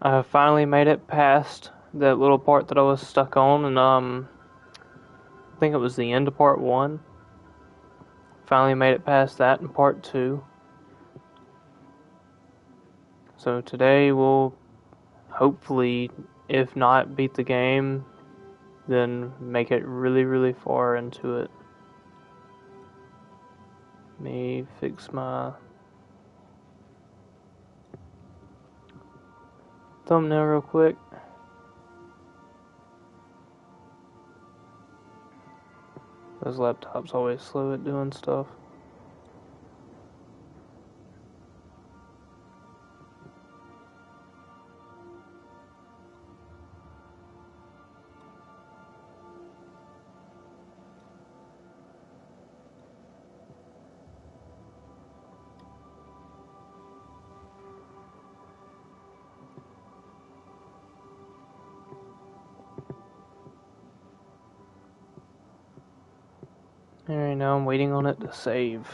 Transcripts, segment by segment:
I finally made it past that little part that I was stuck on, and I think it was the end of part 1. Finally made it past that in part 2. So today we'll hopefully, if not beat the game, then make it really, really far into it. Let me fix my thumbnail real quick. Those laptops always slow at doing stuff. Alright, now I'm waiting on it to save.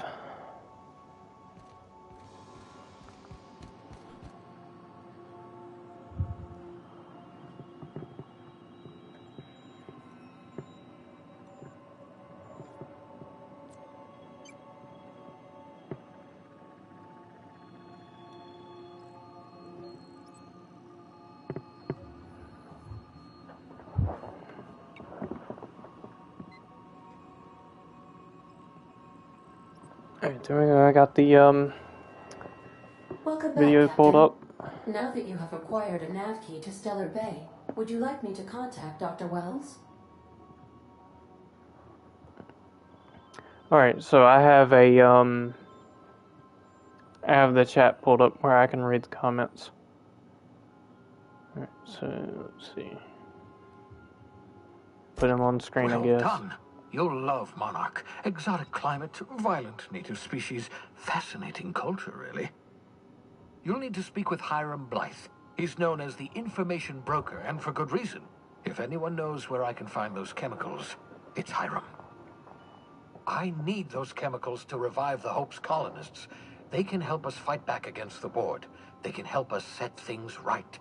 Alright, there we go. I got the Welcome video back, pulled Captain. up. Now that you have acquired a nav key to Stellar Bay, would you like me to contact Dr. Wells? Alright, so I have the chat pulled up where I can read the comments. Alright, so let's see. Put him on screen, well I guess. Done. You'll love Monarch. Exotic climate, violent native species, fascinating culture, really. You'll need to speak with Hiram Blythe. He's known as the information broker, and for good reason. If anyone knows where I can find those chemicals, it's Hiram. I need those chemicals to revive the Hope's colonists. They can help us fight back against the Board. They can help us set things right.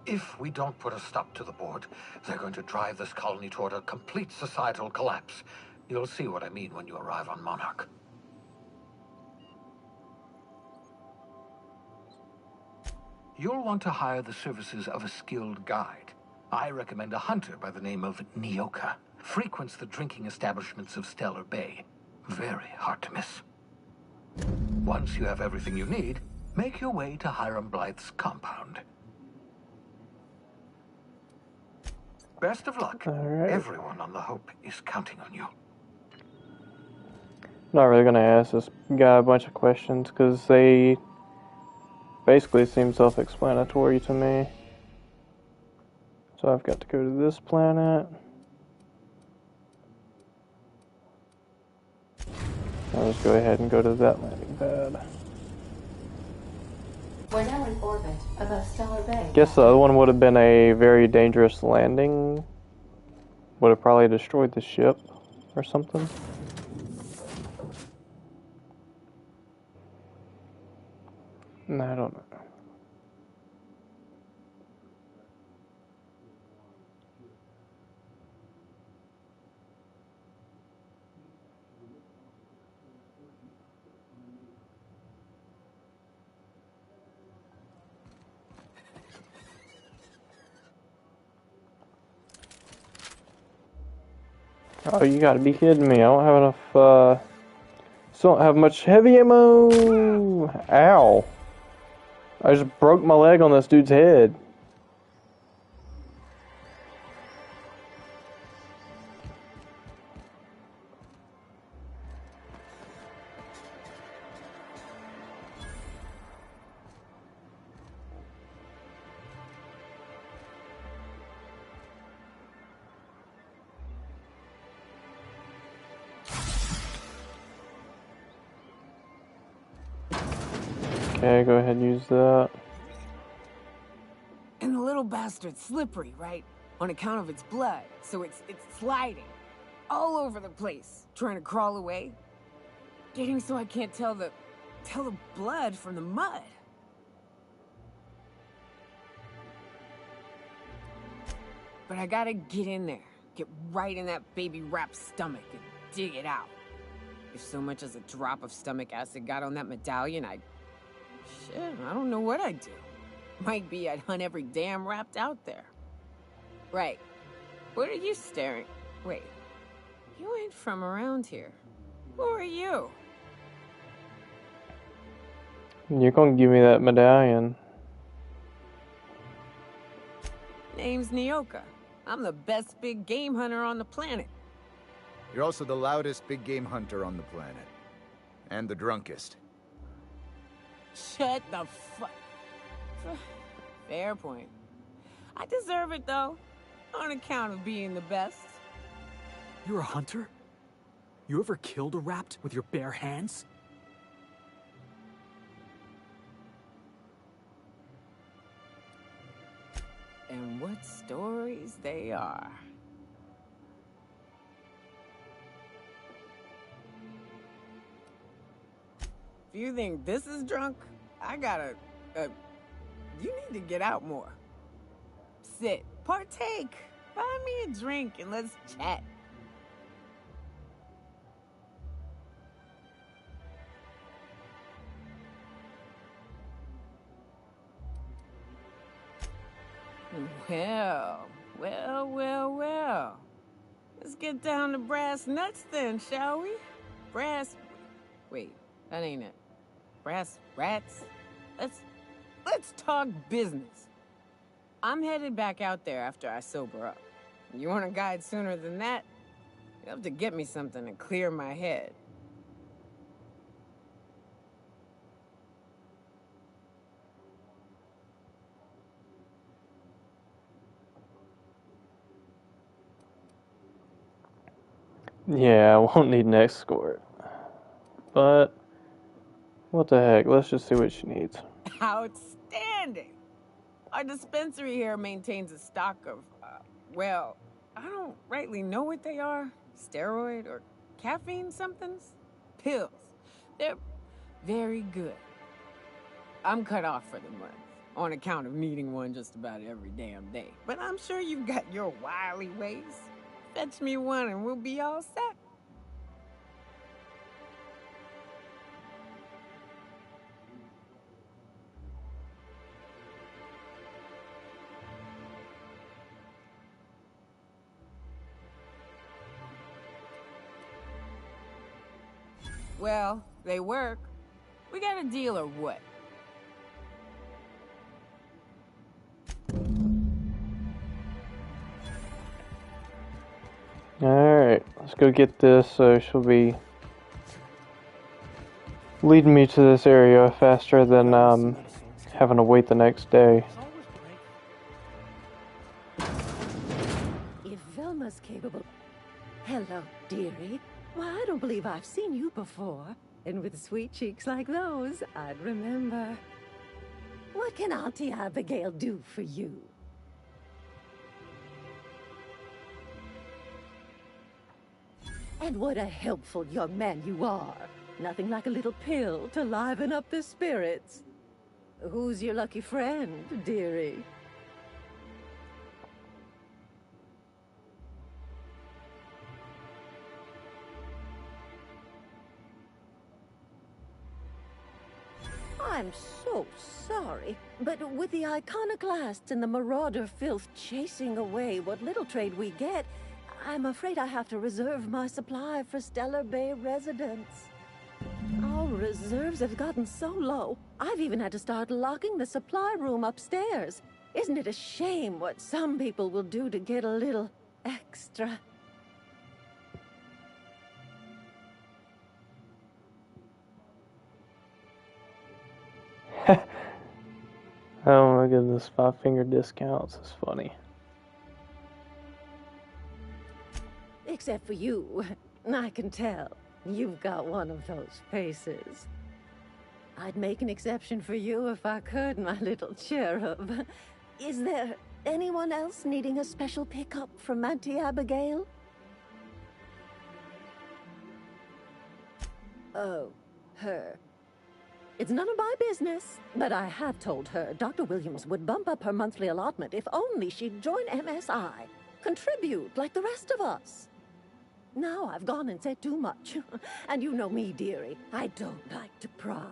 If we don't put a stop to the Board, they're going to drive this colony toward a complete societal collapse. You'll see what I mean when you arrive on Monarch. You'll want to hire the services of a skilled guide. I recommend a hunter by the name of Nyoka. Frequents the drinking establishments of Stellar Bay. Very hard to miss. Once you have everything you need, make your way to Hiram Blythe's compound. Best of luck. Alright. Everyone on the Hope is counting on you. Not really gonna ask this guy a bunch of questions because they basically seem self-explanatory to me. So I've got to go to this planet. I'll just go ahead and go to that landing pad. We're now in orbit above Stellar Bay. Guess the other one would have been a very dangerous landing. Would have probably destroyed the ship or something. No, I don't know. Oh, you gotta be kidding me. I don't have enough, still don't have much heavy ammo! Ow. I just broke my leg on this dude's head. Okay, go ahead and use that. And the little bastard's slippery, right? On account of its blood, so it's sliding. All over the place, trying to crawl away. Getting so I can't tell the blood from the mud. But I gotta get in there. Get right in that baby rap's stomach and dig it out. If so much as a drop of stomach acid got on that medallion, shit, I don't know what I'd do. Might be I'd hunt every damn Rapt out there. Right. What are you staring? Wait. You ain't from around here. Who are you? You're gonna give me that medallion. Name's Nyoka. I'm the best big game hunter on the planet. You're also the loudest big game hunter on the planet. And the drunkest. Shut the fuck. Fair point. I deserve it, though. On account of being the best. You're a hunter? You ever killed a Rapt with your bare hands? And what stories they are. If you think this is drunk, I gotta... you need to get out more. Sit, partake, buy me a drink, and let's chat. Well. Let's get down to brass nuts then, shall we? Wait, that ain't it. Brass rats? Let's talk business. I'm headed back out there after I sober up. You want a guide sooner than that? You have to get me something to clear my head. Yeah, I won't need an escort. But, what the heck, let's just see what she needs. Outstanding! Our dispensary here maintains a stock of, well, I don't rightly know what they are. Steroid or caffeine somethings? Pills. They're very good. I'm cut off for the month, on account of needing one just about every damn day. But I'm sure you've got your wily ways. Fetch me one and we'll be all set. Well, they work. We got a deal or what? Alright, let's go get this so she'll be leading me to this area faster than having to wait the next day. If Velma's capable... Hello, dearie. Why, I don't believe I've seen you before. And with sweet cheeks like those, I'd remember. What can Auntie Abigail do for you? And what a helpful young man you are. Nothing like a little pill to liven up the spirits. Who's your lucky friend, dearie? I'm so sorry, but with the iconoclasts and the marauder filth chasing away what little trade we get, I'm afraid I have to reserve my supply for Stellar Bay residents. Our reserves have gotten so low, I've even had to start locking the supply room upstairs. Isn't it a shame what some people will do to get a little extra? Oh my goodness, 5-finger discounts is funny. Except for you. I can tell. You've got one of those faces. I'd make an exception for you if I could, my little cherub. Is there anyone else needing a special pickup from Auntie Abigail? Oh, her. It's none of my business, but I have told her Dr. Williams would bump up her monthly allotment if only she'd join MSI. Contribute like the rest of us. Now I've gone and said too much. And you know me, dearie. I don't like to pry.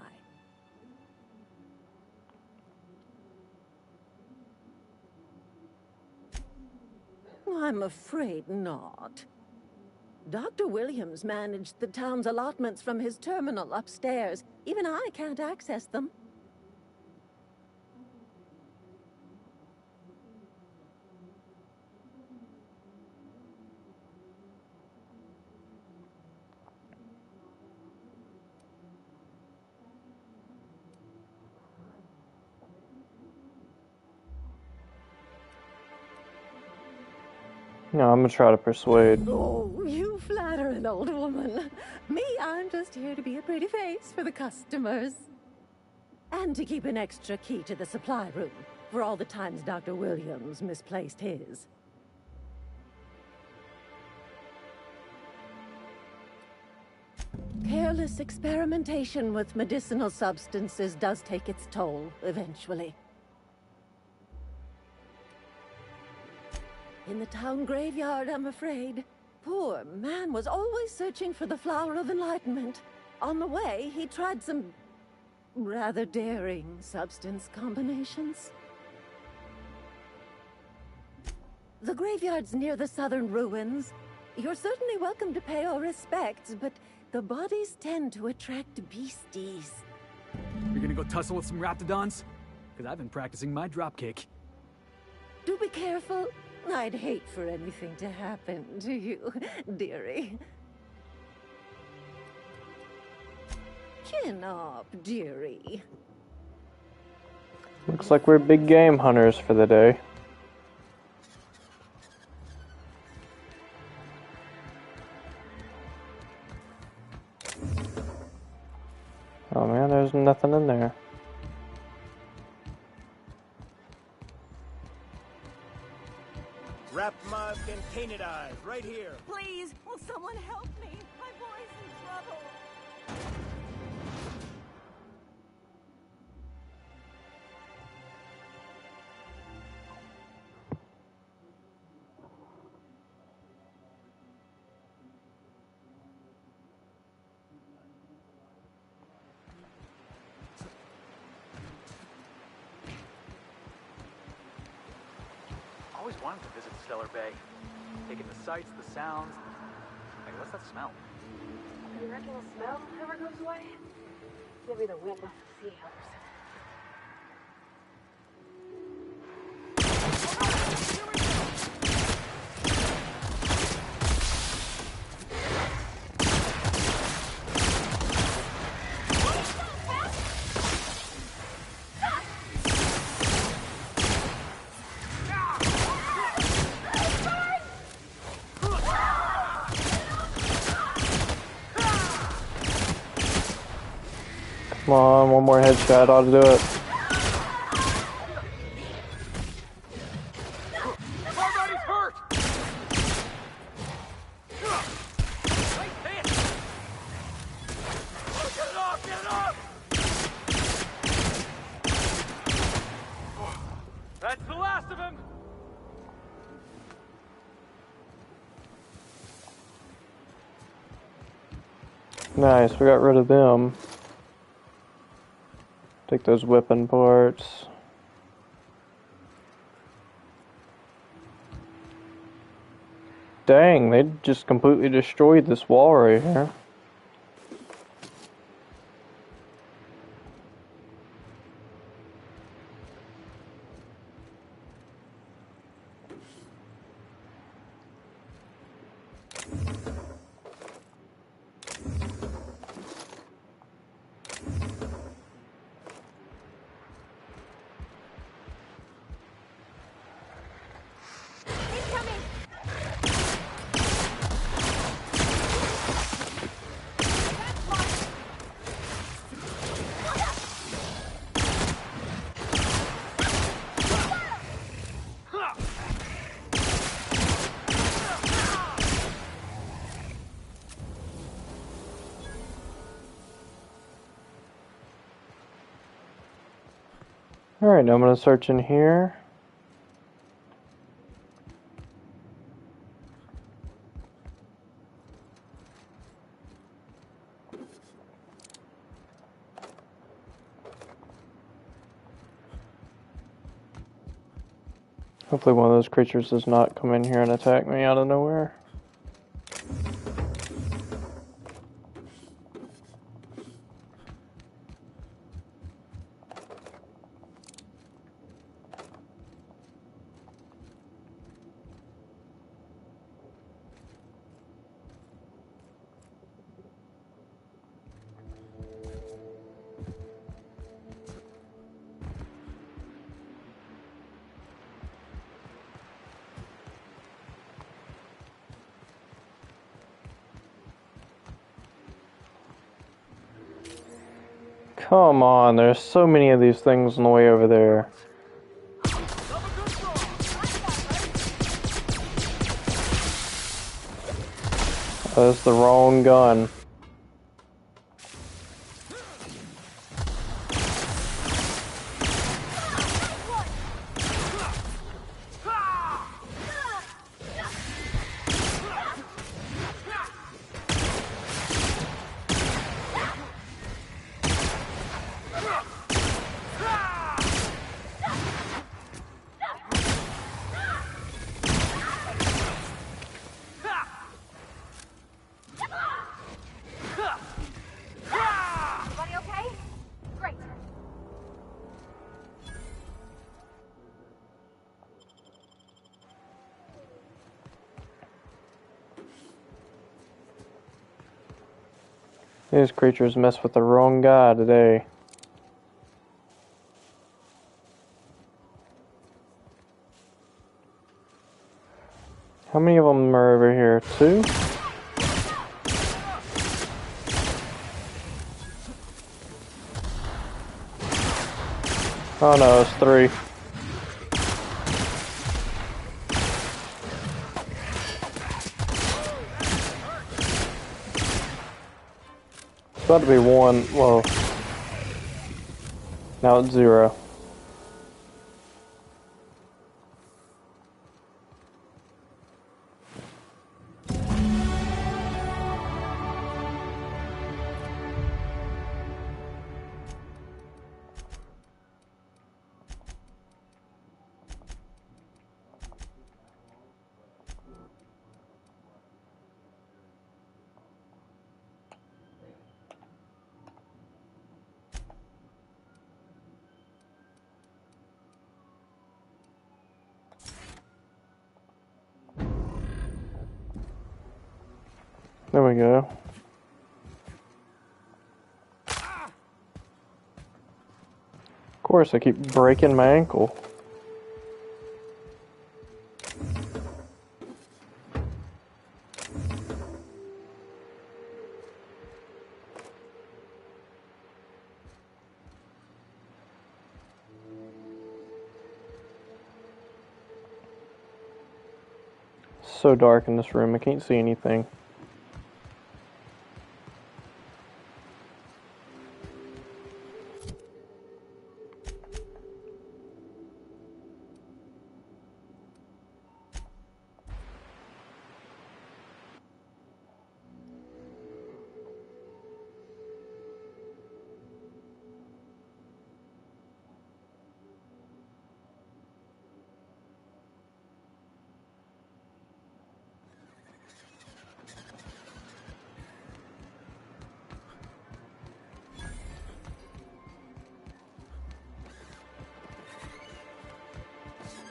I'm afraid not. Dr. Williams managed the town's allotments from his terminal upstairs. Even I can't access them. No, I'm gonna try to persuade. Oh, you flatter an old woman. Me, I'm just here to be a pretty face for the customers. And to keep an extra key to the supply room, for all the times Dr. Williams misplaced his. Careless experimentation with medicinal substances does take its toll, eventually. In the town graveyard, I'm afraid. Poor man was always searching for the Flower of Enlightenment. On the way, he tried some rather daring substance combinations. The graveyard's near the southern ruins. You're certainly welcome to pay our respects, but the bodies tend to attract beasties. You're gonna go tussle with some raptidons? Because I've been practicing my dropkick. Do be careful. I'd hate for anything to happen to you, dearie. Chin up, dearie. Looks like we're big game hunters for the day. Oh man, there's nothing in there. Wrap Musk and Painted Eyes, right here. Please, will someone help me? My boy's in trouble. Always wanted to visit Stellar Bay. Taking the sights, the sounds. Hey, what's that smell? You reckon the smell ever goes away? Maybe the wind off the sea helps. Come on, one more headshot ought to do it. Everybody's hurt! Get it off! Get it off! That's the last of him! Nice, we got rid of them. Take those weapon parts. Dang, they just completely destroyed this wall right here. Alright, now I'm going to search in here. Hopefully one of those creatures does not come in here and attack me out of nowhere. Come on, there's so many of these things on the way over there. That's the wrong gun. Everybody okay? Great. These creatures mess with the wrong guy today. How many of them are over here? 2? Oh no, it's 3. It's about to be 1. Whoa. Now it's 0. There we go. Of course, I keep breaking my ankle. It's so dark in this room, I can't see anything.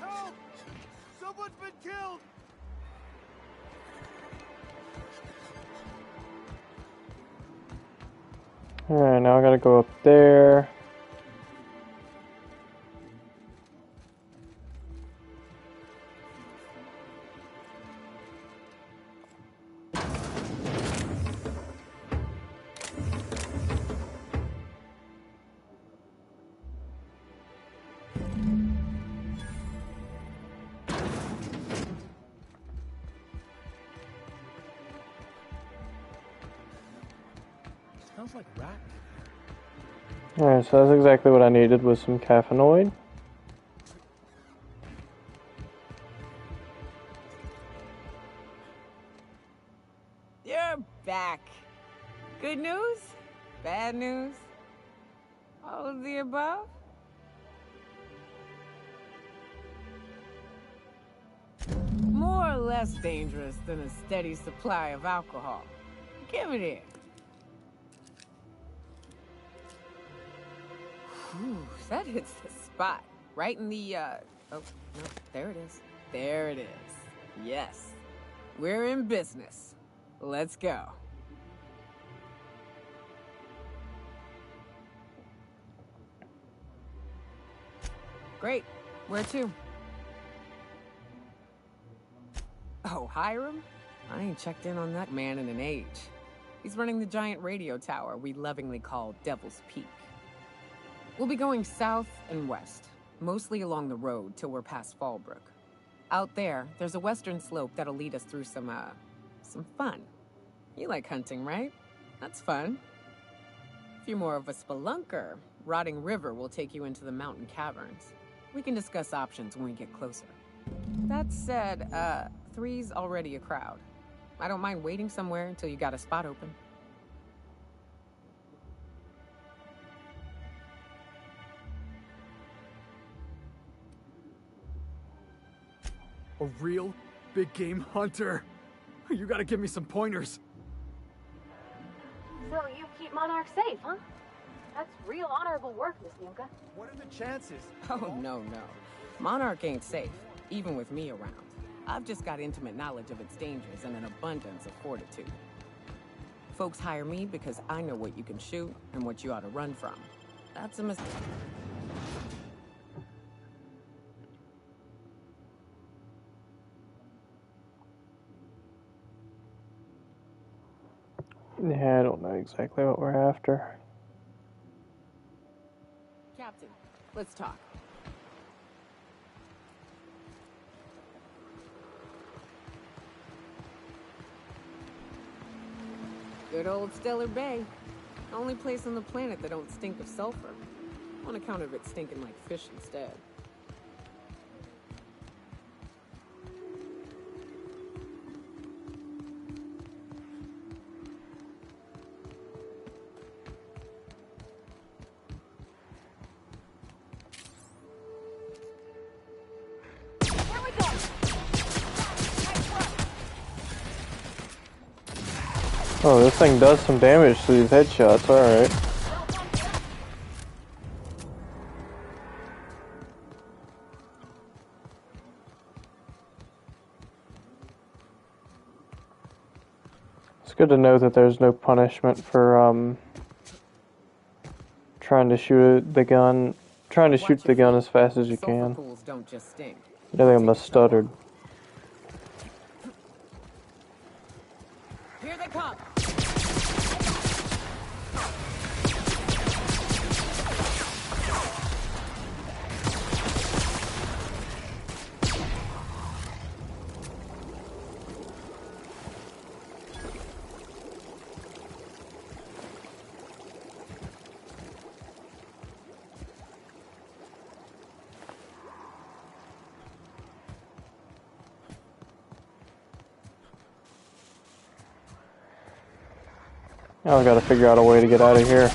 Help! Someone's been killed! Alright, now I gotta go up there. Smells like rat. Alright, so that's exactly what I needed was some caffeinoid. You're back. Good news? Bad news? All of the above? less dangerous than a steady supply of alcohol. Give it here. Whew, that hits the spot. Right in the, oh, no, there it is. There it is. Yes. We're in business. Let's go. Great. Where to? Oh, Hiram? I ain't checked in on that man in an age. He's running the giant radio tower we lovingly call Devil's Peak. We'll be going south and west, mostly along the road till we're past Fallbrook. Out there, there's a western slope that'll lead us through some fun. You like hunting, right? That's fun. If you're more of a spelunker, Rotting River will take you into the mountain caverns. We can discuss options when we get closer. That said, 3's already a crowd. I don't mind waiting somewhere until you got a spot open. A real big game hunter. You gotta give me some pointers. So you keep Monarch safe, huh? That's real honorable work, Miss Yunka. What are the chances? Oh, no. Monarch ain't safe, even with me around. I've just got intimate knowledge of its dangers and an abundance of fortitude. Folks hire me because I know what you can shoot and what you ought to run from. That's a mistake. Yeah, I don't know exactly what we're after. Captain, let's talk. Good old Stellar Bay. Only place on the planet that don't stink of sulfur. On account of it stinking like fish instead. Oh, this thing does some damage to these headshots, alright. It's good to know that there's no punishment for, trying to shoot the gun as fast as you can. Pools don't just stink. I think I must stuttered. Here they come. Now I gotta figure out a way to get out of here.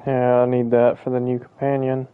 Yeah, I need that for the new companion.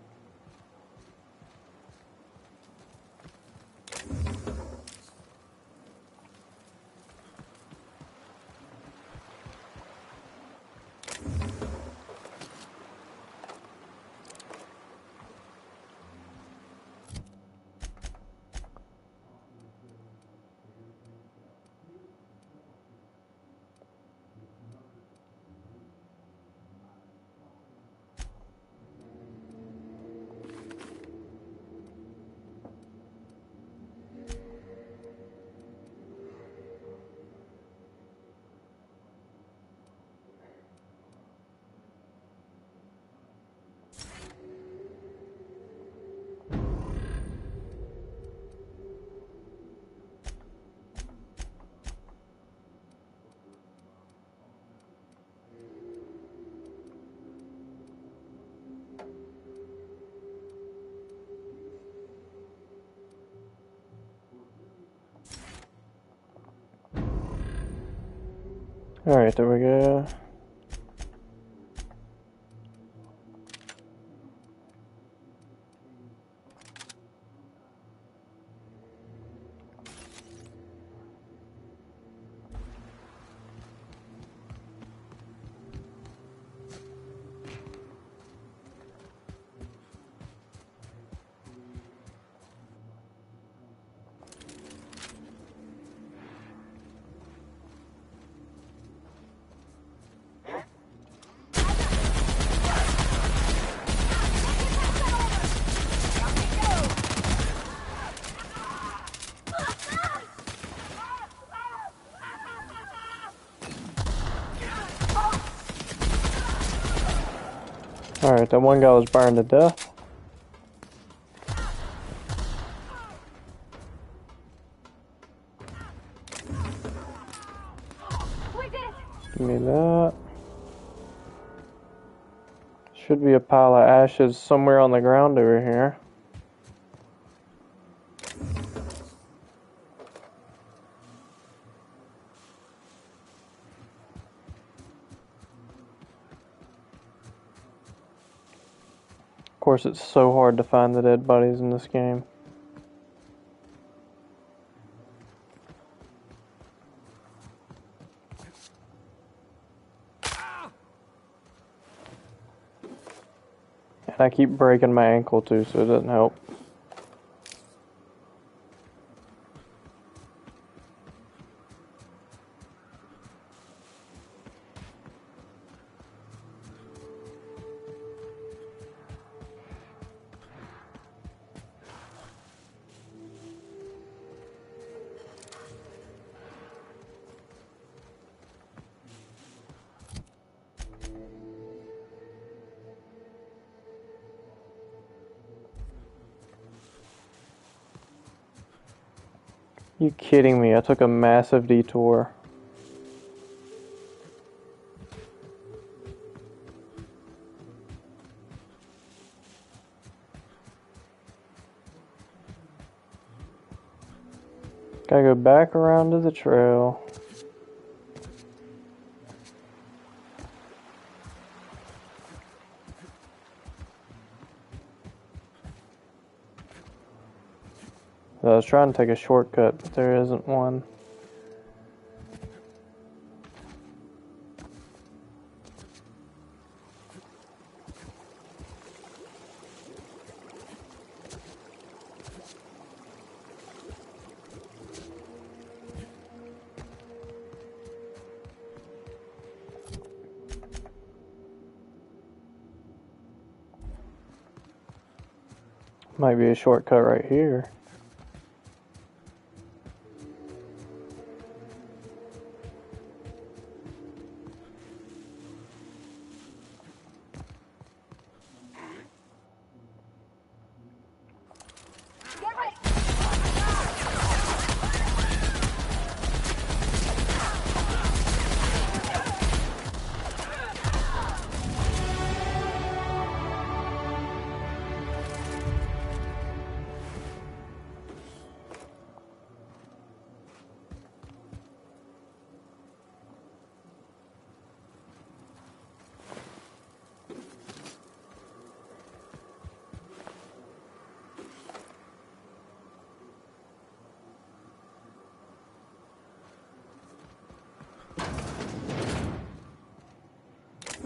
Alright, there we go. Alright, that one guy was burned to death. Give me that. Should be a pile of ashes somewhere on the ground over here. Of course, it's so hard to find the dead bodies in this game. And I keep breaking my ankle too, so it doesn't help. You kidding me? I took a massive detour. Gotta go back around to the trail. I was trying to take a shortcut, but there isn't one. Might be a shortcut right here.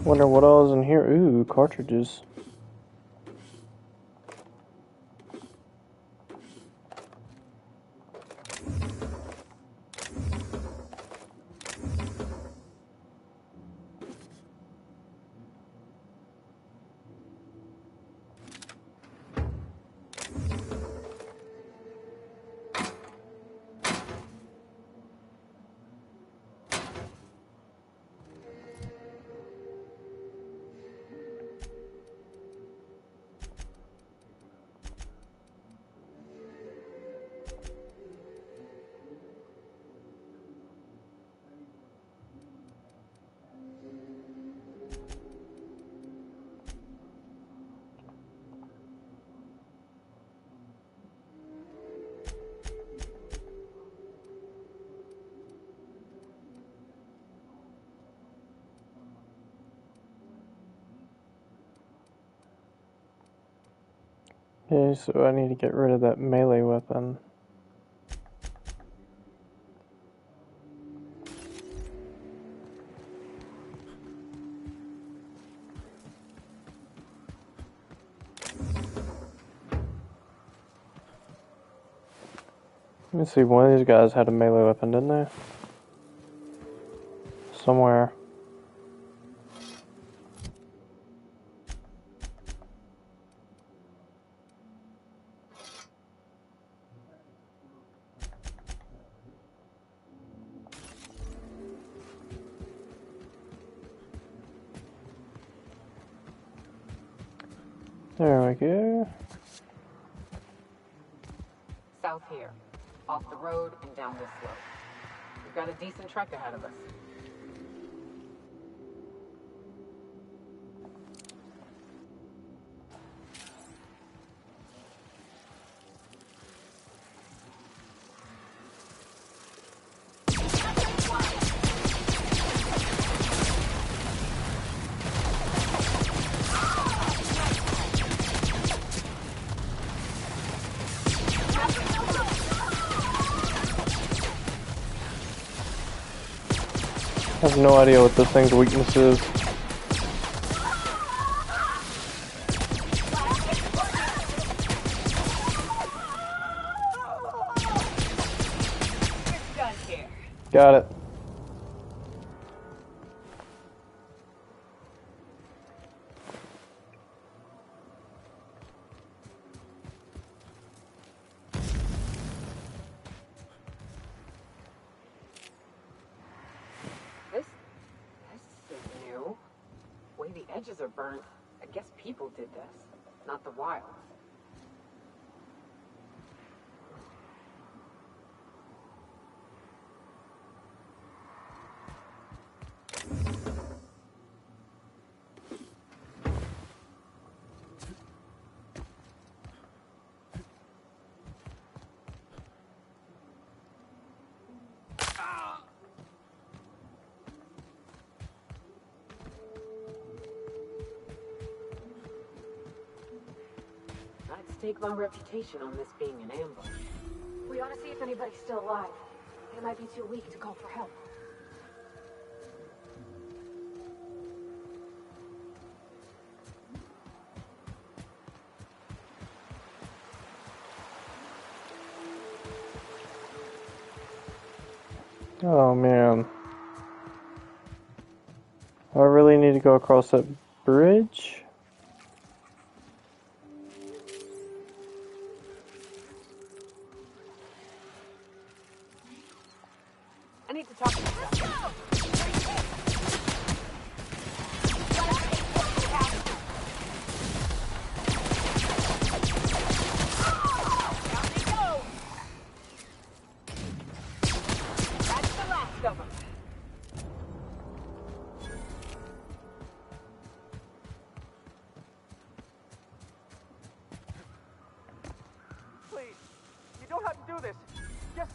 Wonder what else in here. Ooh, cartridges. Okay, so I need to get rid of that melee weapon. Let me see, one of these guys had a melee weapon, didn't they? Somewhere. There we go. South here. Off the road and down this slope. We've got a decent trek ahead of us. I have no idea what this thing's weakness is. Got it. This is new. The way the edges are burnt, I guess people did this, not the wild. I'd stake my reputation on this being an ambush. We ought to see if anybody's still alive. They might be too weak to call for help. Oh man. I really need to go across that bridge? I need to talk to you. That's the last of them. Please, you don't have to do this. Just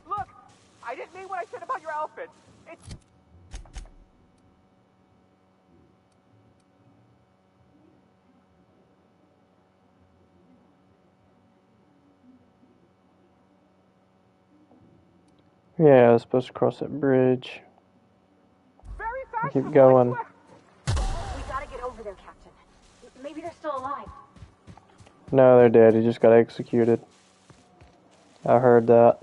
look. I didn't mean what I said about your outfit. It's... Yeah, I was supposed to cross that bridge. Very fast. Keep going. We gotta get over there, Captain. Maybe they're still alive. No, they're dead. He just got executed. I heard that.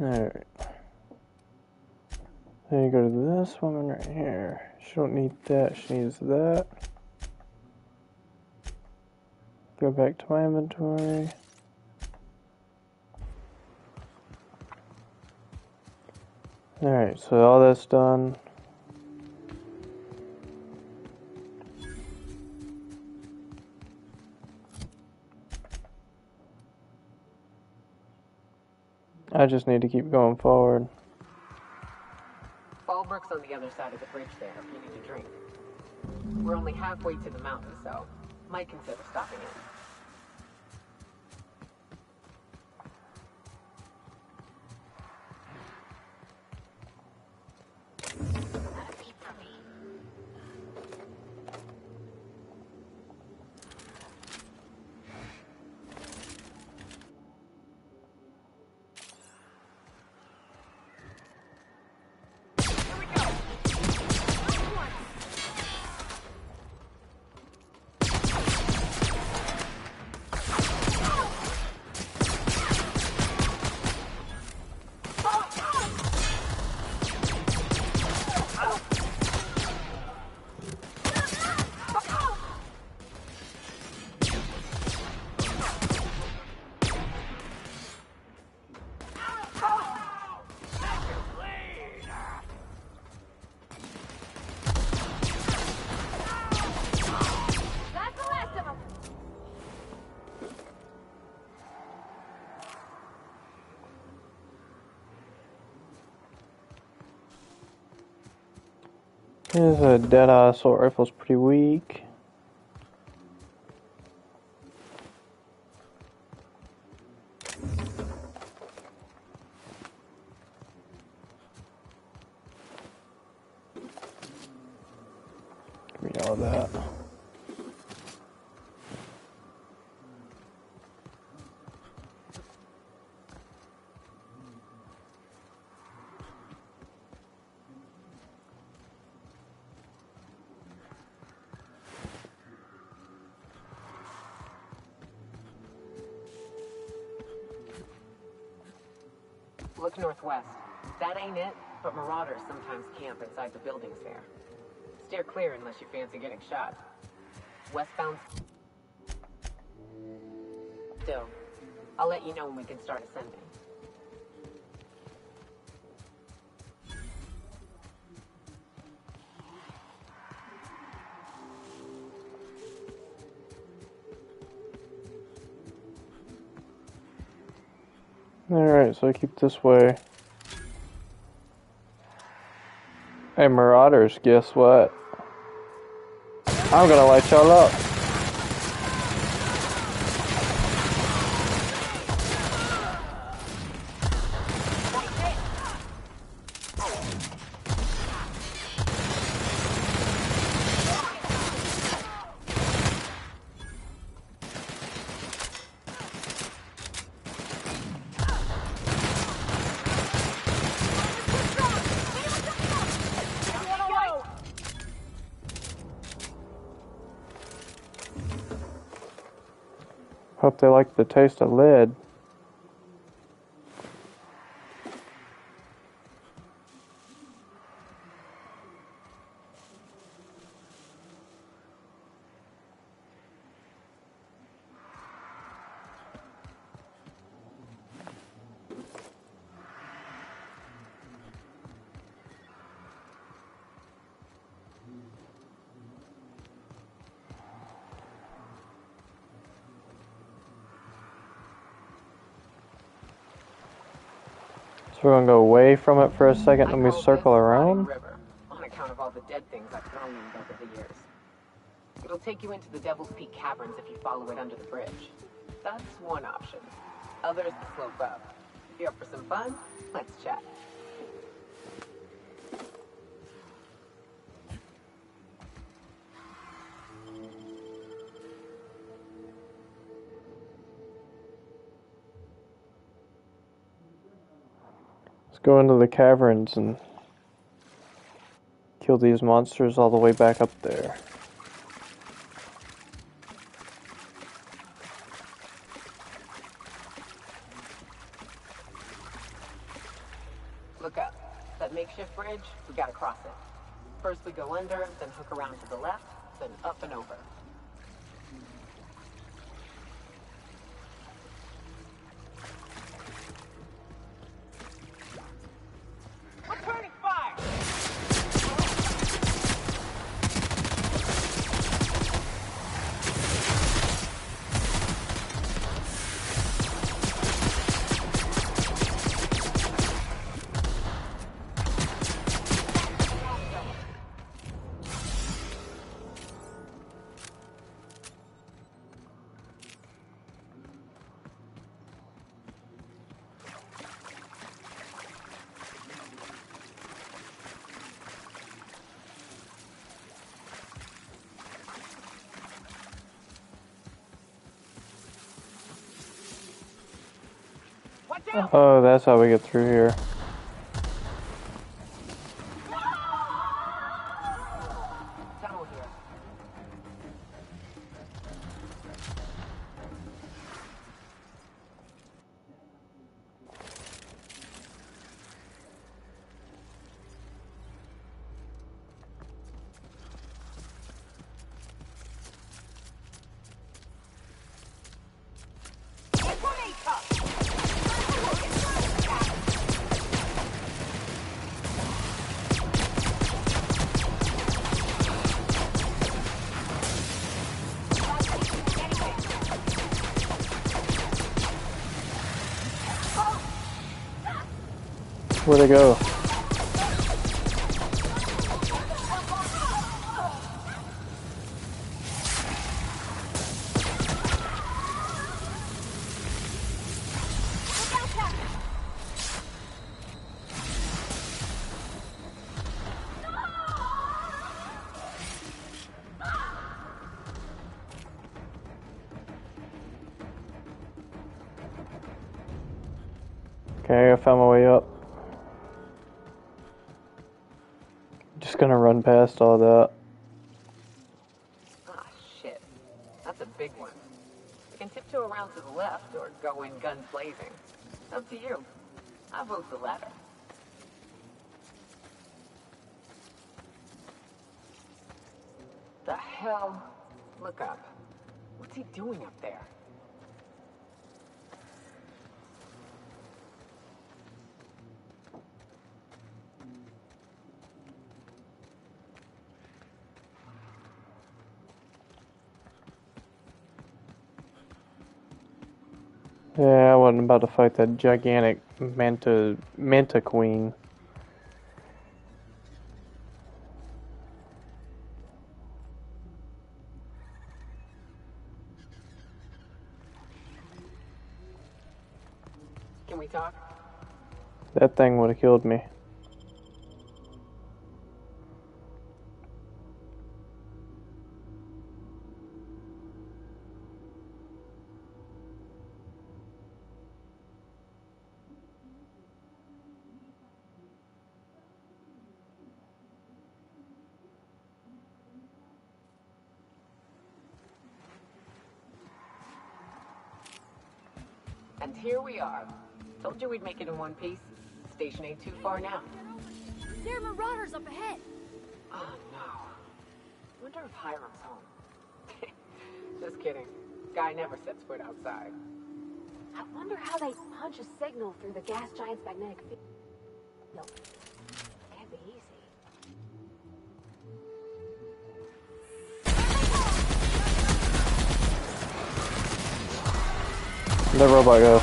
Alright. Then you go to this woman right here. She don't need that, she needs that. Go back to my inventory. Alright, so all that's done. I just need to keep going forward. Fallbrook's on the other side of the bridge there if you need a drink. We're only halfway to the mountain, so might consider stopping in. Here's a Deadeye assault rifle's pretty weak. Give me all that. Look northwest. That ain't it, but marauders sometimes camp inside the buildings there. Steer clear unless you fancy getting shot. Westbound. Still, I'll let you know when we can start ascending. Alright, so I keep this way. Hey Marauders, guess what? I'm gonna light y'all up. Hope they like the taste of lead. So we're gonna go away from it for a second and we circle around. River, on account of all the dead things I've thrown in over the years. It'll take you into the Devil's Peak Caverns if you follow it under the bridge. That's one option. Others slope up. If you're up for some fun, let's chat. Go into the caverns and kill these monsters all the way back up there. Look up. That makeshift bridge, we gotta cross it. First we go under, then hook around to the left, then up and over. Returning fire! Oh, that's how we get through here. Tunnel here. Where'd they go? Okay, I found my way up. Just gonna run past all that. Ah, shit. That's a big one. We can tiptoe around to the left or go in guns blazing. Up to you. I vote the latter. The hell? Look up. What's he doing up there? Yeah, I wasn't about to fight that gigantic Manta Queen. Can we talk? That thing would have killed me. And here we are. Told you we'd make it in one piece. Station ain't too far now. There are marauders up ahead. Oh no. Wonder if Hiram's home. Just kidding. Guy never sets foot outside. I wonder how they punch a signal through the gas giant's magnetic field. Can't be easy. Let the robot go.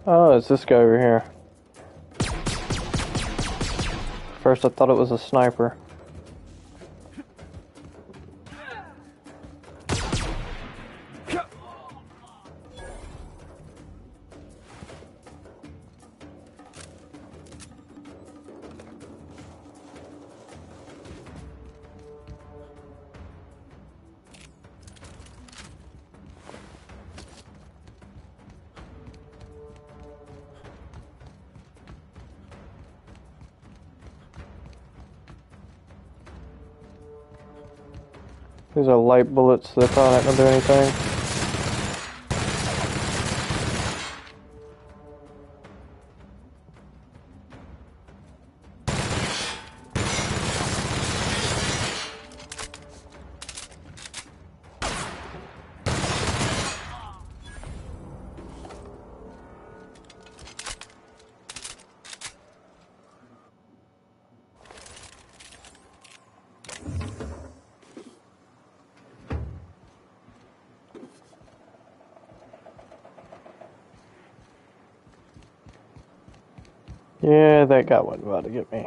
Oh, it's this guy over here. First I thought it was a sniper. These are light bullets, so they're probably not gonna do anything. Yeah, that guy wasn't about to get me.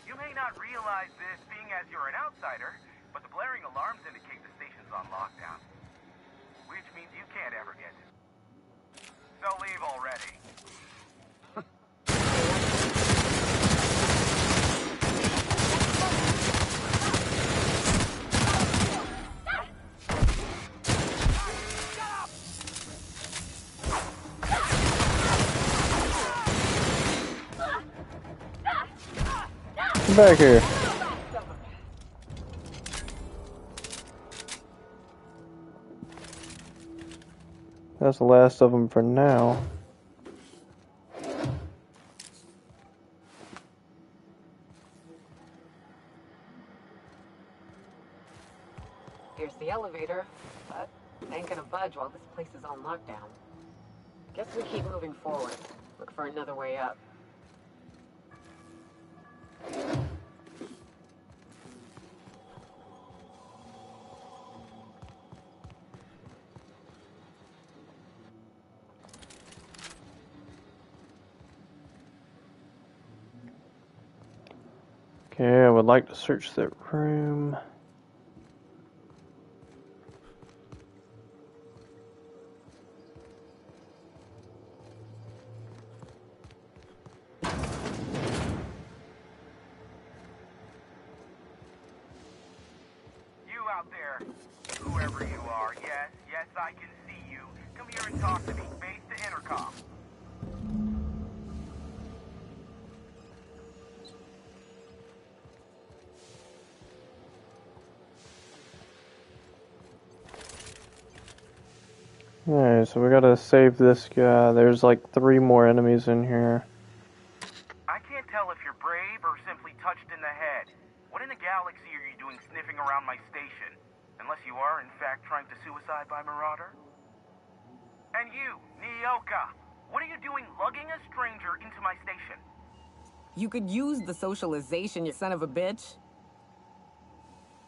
You may not realize this, being as you're an outsider, but the blaring alarms indicate the station's on lockdown. Which means you can't ever get to. So leave already. Get back here. That's the last of them for now. Here's the elevator, but ain't gonna budge while this place is on lockdown. Guess we keep moving forward. Look for another way up. Okay, I would like to search that room. You out there, whoever you are, yes, I can see you. Come here and talk to me. Face the intercom. Alright, so we gotta save this guy. There's like 3 more enemies in here. I can't tell if you're brave or simply touched in the head. What in the galaxy are you doing sniffing around my station? Unless you are, in fact, trying to suicide by Marauder? And you, Nyoka, what are you doing lugging a stranger into my station? You could use the socialization, you son of a bitch.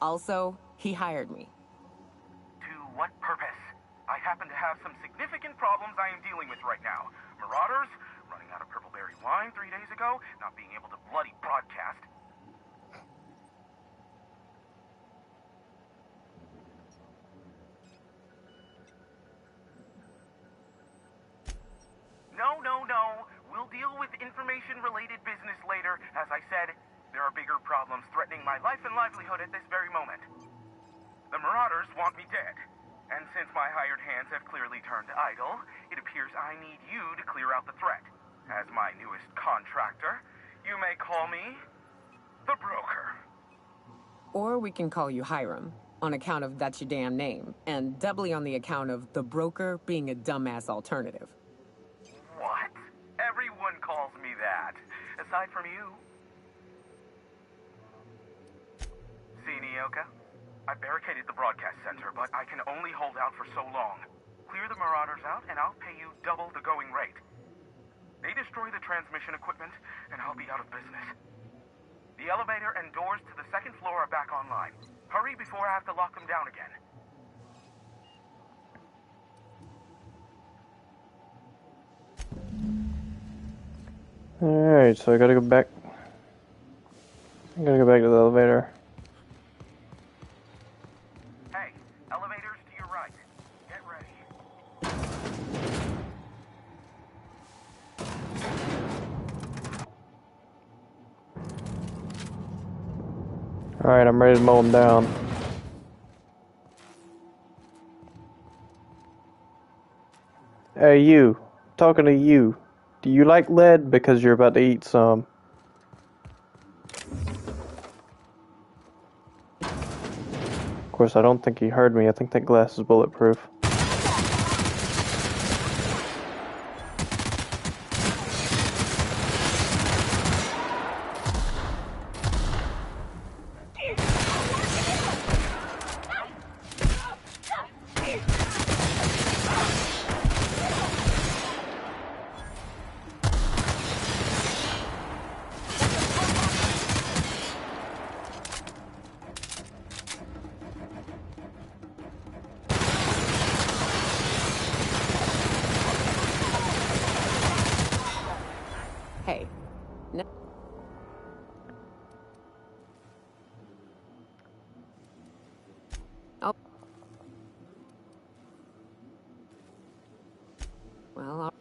Also, he hired me. To what purpose? I happen to have some significant problems I am dealing with right now. Marauders, running out of purple berry wine 3 days ago, not being able to bloody broadcast. No. We'll deal with information-related business later. As I said, there are bigger problems threatening my life and livelihood at this very moment. The Marauders want me dead. And since my hired hands have clearly turned idle, it appears I need you to clear out the threat. As my newest contractor, you may call me the Broker. Or we can call you Hiram, on account of that's your damn name, and doubly on the account of the Broker being a dumbass alternative. What? Everyone calls me that, aside from you. See, Nyoka? I barricaded the broadcast center, but I can only hold out for so long. clear the Marauders out, and I'll pay you double the going rate. They destroy the transmission equipment, and I'll be out of business. The elevator and doors to the second floor are back online. Hurry before I have to lock them down again. Alright, so I gotta go back. I gotta go back to the elevator. Hey, elevators to your right. Get ready. Alright, I'm ready to mow them down. Hey, you. Talking to you. Do you like lead? Because you're about to eat some. Of course, I don't think he heard me. I think that glass is bulletproof. Hey. No. Oh. Well,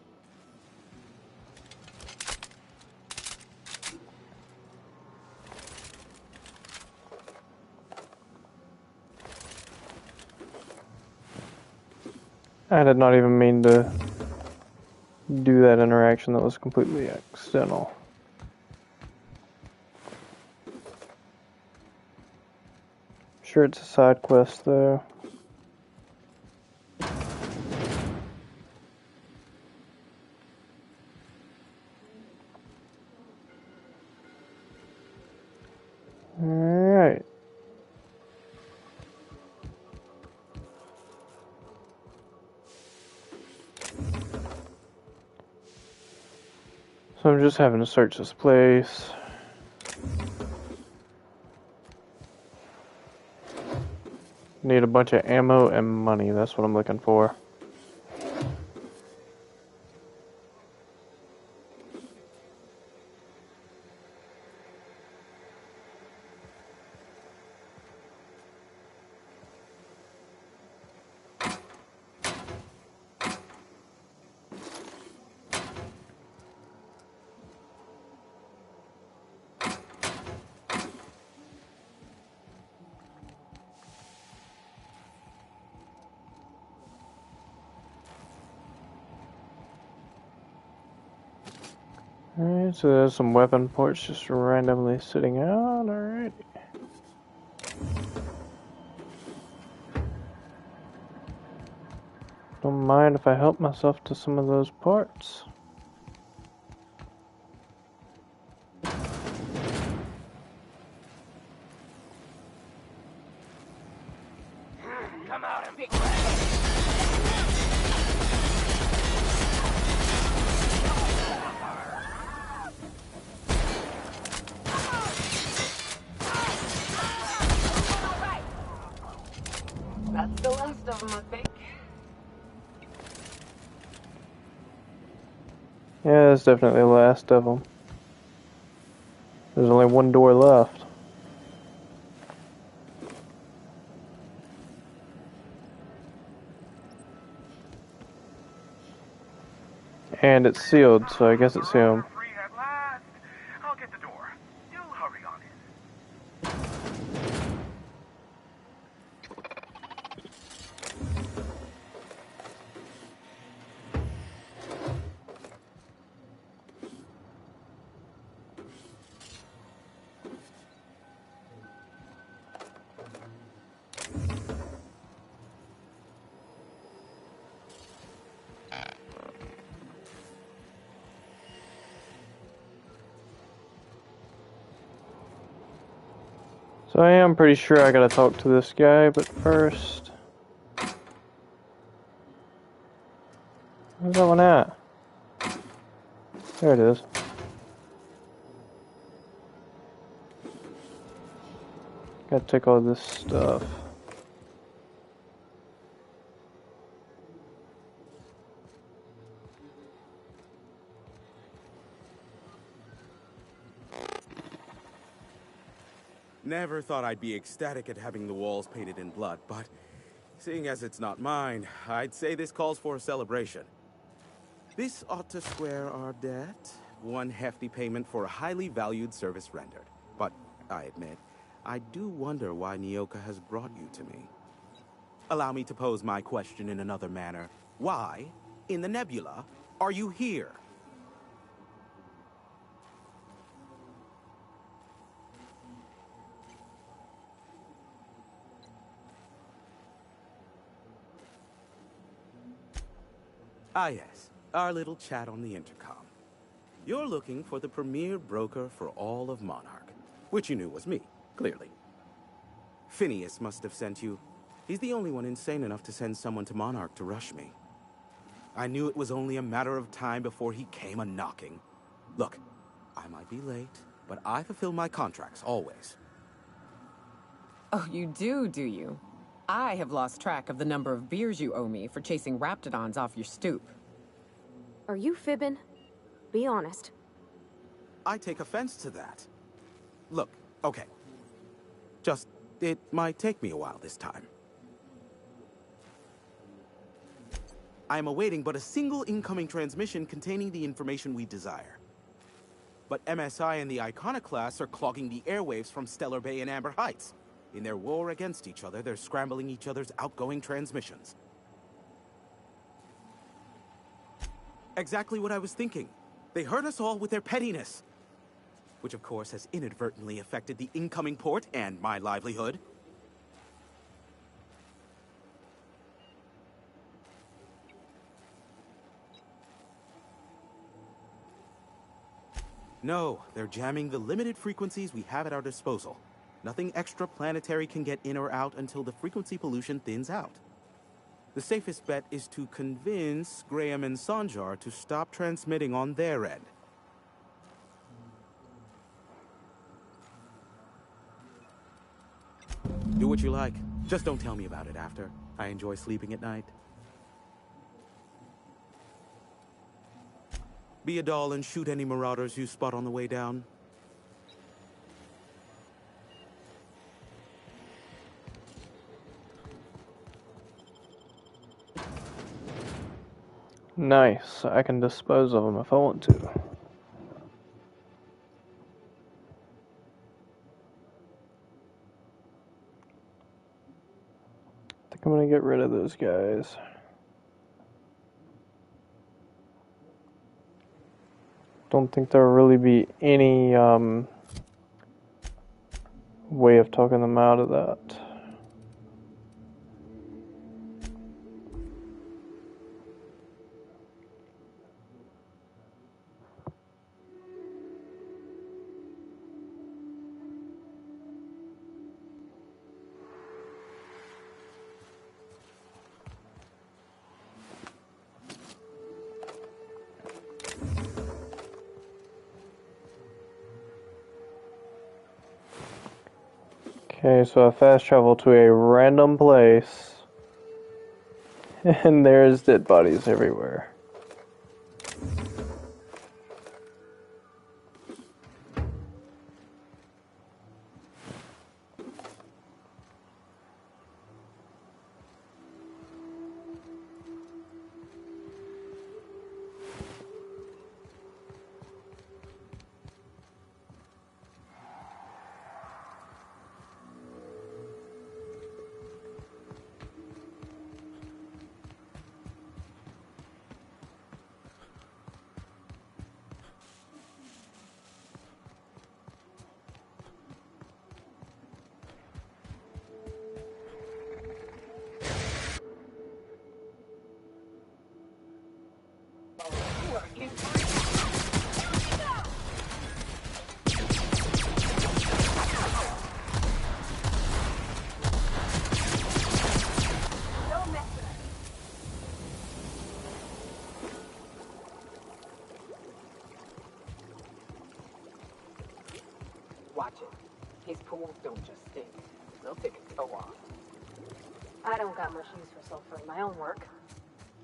I did not even mean to do that interaction. That was completely accidental. Sure, it's a side quest though. Alright. So I'm just having to search this place. Need a bunch of ammo and money. That's what I'm looking for. Alright, so there's some weapon parts just randomly sitting out. Alright. Don't mind if I help myself to some of those parts. Come out and be that's the last of them, I think. Yeah, that's definitely the last of them. There's only one door left. And it's sealed, so I guess it's him. Free at last. I'll get the door. You hurry on in. So I am pretty sure I gotta talk to this guy, but first... Where's that one at? There it is. Gotta take all this stuff. Never thought I'd be ecstatic at having the walls painted in blood, but seeing as it's not mine, I'd say this calls for a celebration. This ought to square our debt. One hefty payment for a highly valued service rendered. But I admit, I do wonder why Nyoka has brought you to me. Allow me to pose my question in another manner. Why, in the nebula, are you here? Ah yes, our little chat on the intercom. You're looking for the premier broker for all of Monarch, which you knew was me, clearly. Phineas must have sent you. He's the only one insane enough to send someone to Monarch to rush me. I knew it was only a matter of time before he came a-knocking. Look, I might be late, but I fulfill my contracts, always. Oh, you do you? I have lost track of the number of beers you owe me for chasing Raptidons off your stoop. Are you fibbing? Be honest. I take offense to that. Look, okay. Just, it might take me a while this time. I am awaiting but a single incoming transmission containing the information we desire. But MSI and the Iconoclasts are clogging the airwaves from Stellar Bay and Amber Heights. In their war against each other, they're scrambling each other's outgoing transmissions. Exactly what I was thinking. They hurt us all with their pettiness. Which of course has inadvertently affected the incoming port and my livelihood. No, they're jamming the limited frequencies we have at our disposal. Nothing extraplanetary can get in or out until the frequency pollution thins out. The safest bet is to convince Graham and Sanjar to stop transmitting on their end. Do what you like. Just don't tell me about it after. I enjoy sleeping at night. Be a doll and shoot any marauders you spot on the way down. Nice. I can dispose of them if I want to. I think I'm gonna get rid of those guys. Don't think there'll really be any way of talking them out of that. Okay, so I fast travel to a random place, and there's dead bodies everywhere. His pools don't just stink. They'll take a toe off. I don't got much use for sulfur in my own work.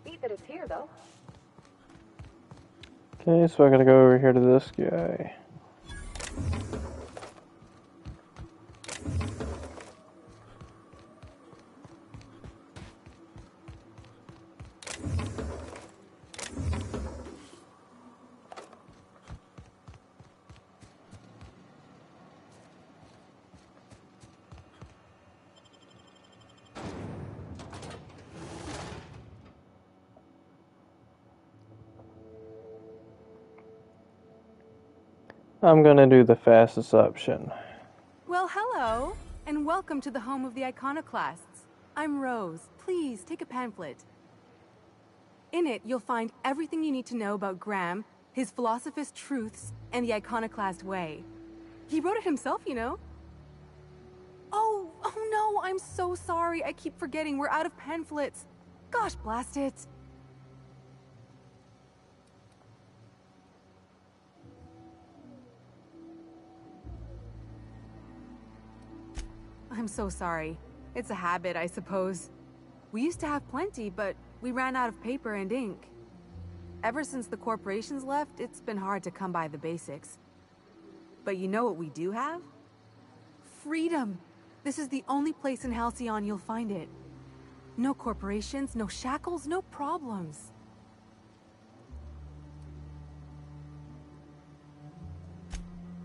Neat that it's here, though. Okay, so I gotta go over here to this guy. I'm gonna do the fastest option. Well, hello, and welcome to the home of the Iconoclasts. I'm Rose. Please, take a pamphlet. In it, you'll find everything you need to know about Graham, his Philosophist truths, and the Iconoclast way. He wrote it himself, you know. Oh no, I'm so sorry. I keep forgetting we're out of pamphlets. Gosh, blast it. I'm so sorry. It's a habit, I suppose. We used to have plenty, but we ran out of paper and ink. Ever since the corporations left, it's been hard to come by the basics. But you know what we do have? Freedom! This is the only place in Halcyon you'll find it. No corporations, no shackles, no problems.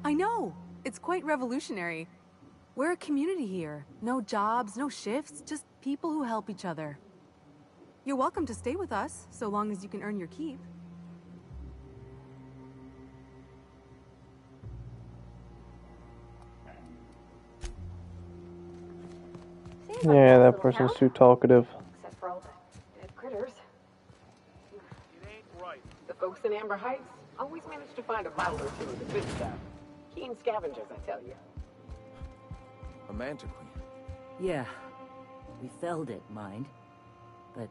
I know! It's quite revolutionary. We're a community here. No jobs, no shifts, just people who help each other. You're welcome to stay with us, so long as you can earn your keep. Yeah, that person's too talkative. Except for all the dead critters. It ain't right. The folks in Amber Heights always manage to find a bottle or two of the good stuff. Keen scavengers, I tell you. A Manta Queen. Yeah. We felled it, mind. But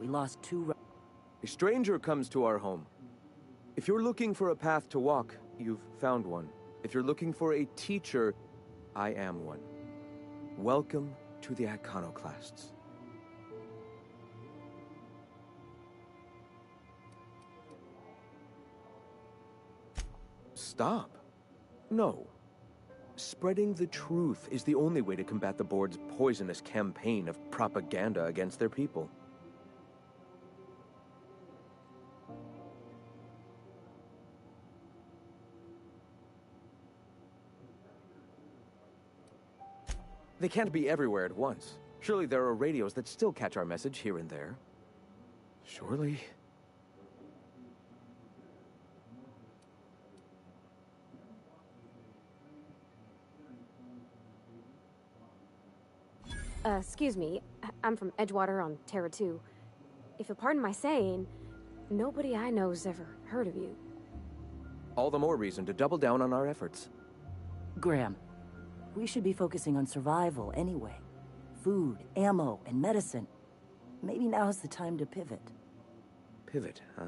we lost two... A stranger comes to our home. If you're looking for a path to walk, you've found one. If you're looking for a teacher, I am one. Welcome to the Iconoclasts. Stop. No. Spreading the truth is the only way to combat the board's poisonous campaign of propaganda against their people. They can't be everywhere at once. Surely there are radios that still catch our message here and there. Surely... Excuse me. I'm from Edgewater on Terra 2. If you'll pardon my saying, nobody I know's ever heard of you. All the more reason to double down on our efforts. Graham, we should be focusing on survival anyway. Food, ammo, and medicine. Maybe now's the time to pivot. Pivot, huh?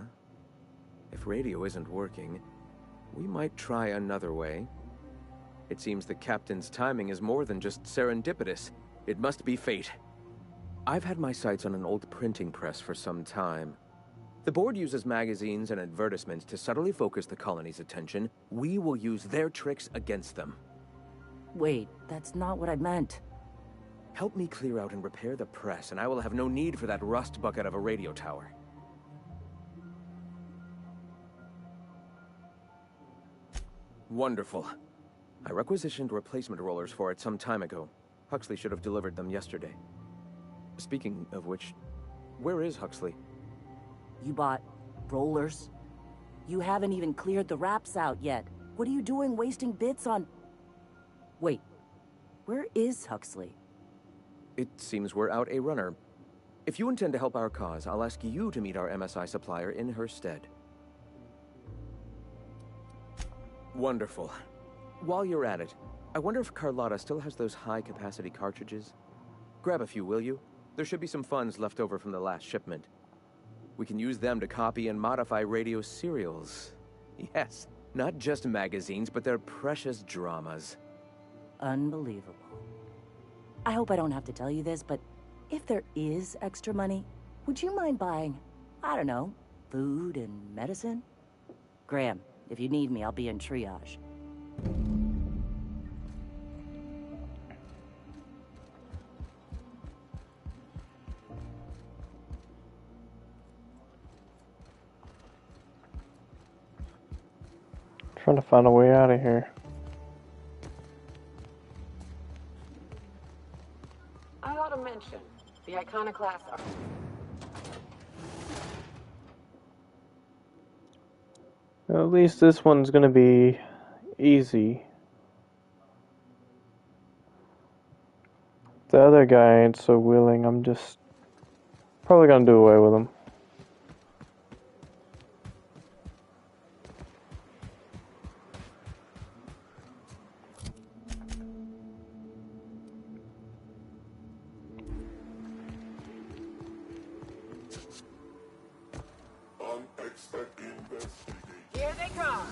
If radio isn't working, we might try another way. It seems the captain's timing is more than just serendipitous. It must be fate. I've had my sights on an old printing press for some time. The board uses magazines and advertisements to subtly focus the colony's attention. We will use their tricks against them. Wait, that's not what I meant. Help me clear out and repair the press, and I will have no need for that rust bucket of a radio tower. Wonderful. I requisitioned replacement rollers for it some time ago. Huxley should have delivered them yesterday. Speaking of which, where is Huxley? You bought rollers? You haven't even cleared the wraps out yet. What are you doing wasting bits on... Wait, where is Huxley? It seems we're out a runner. If you intend to help our cause, I'll ask you to meet our MSI supplier in her stead. Wonderful. While you're at it, I wonder if Carlotta still has those high-capacity cartridges? Grab a few, will you? There should be some funds left over from the last shipment. We can use them to copy and modify radio serials. Yes, not just magazines, but their precious dramas. unbelievable. I hope I don't have to tell you this, but if there is extra money, would you mind buying, I don't know, food and medicine? Graham, if you need me, I'll be in triage. Trying to find a way out of here. I ought to mention, the Iconoclasts are... Well, at least this one's gonna be easy. The other guy ain't so willing. I'm just probably gonna do away with him. Here they come!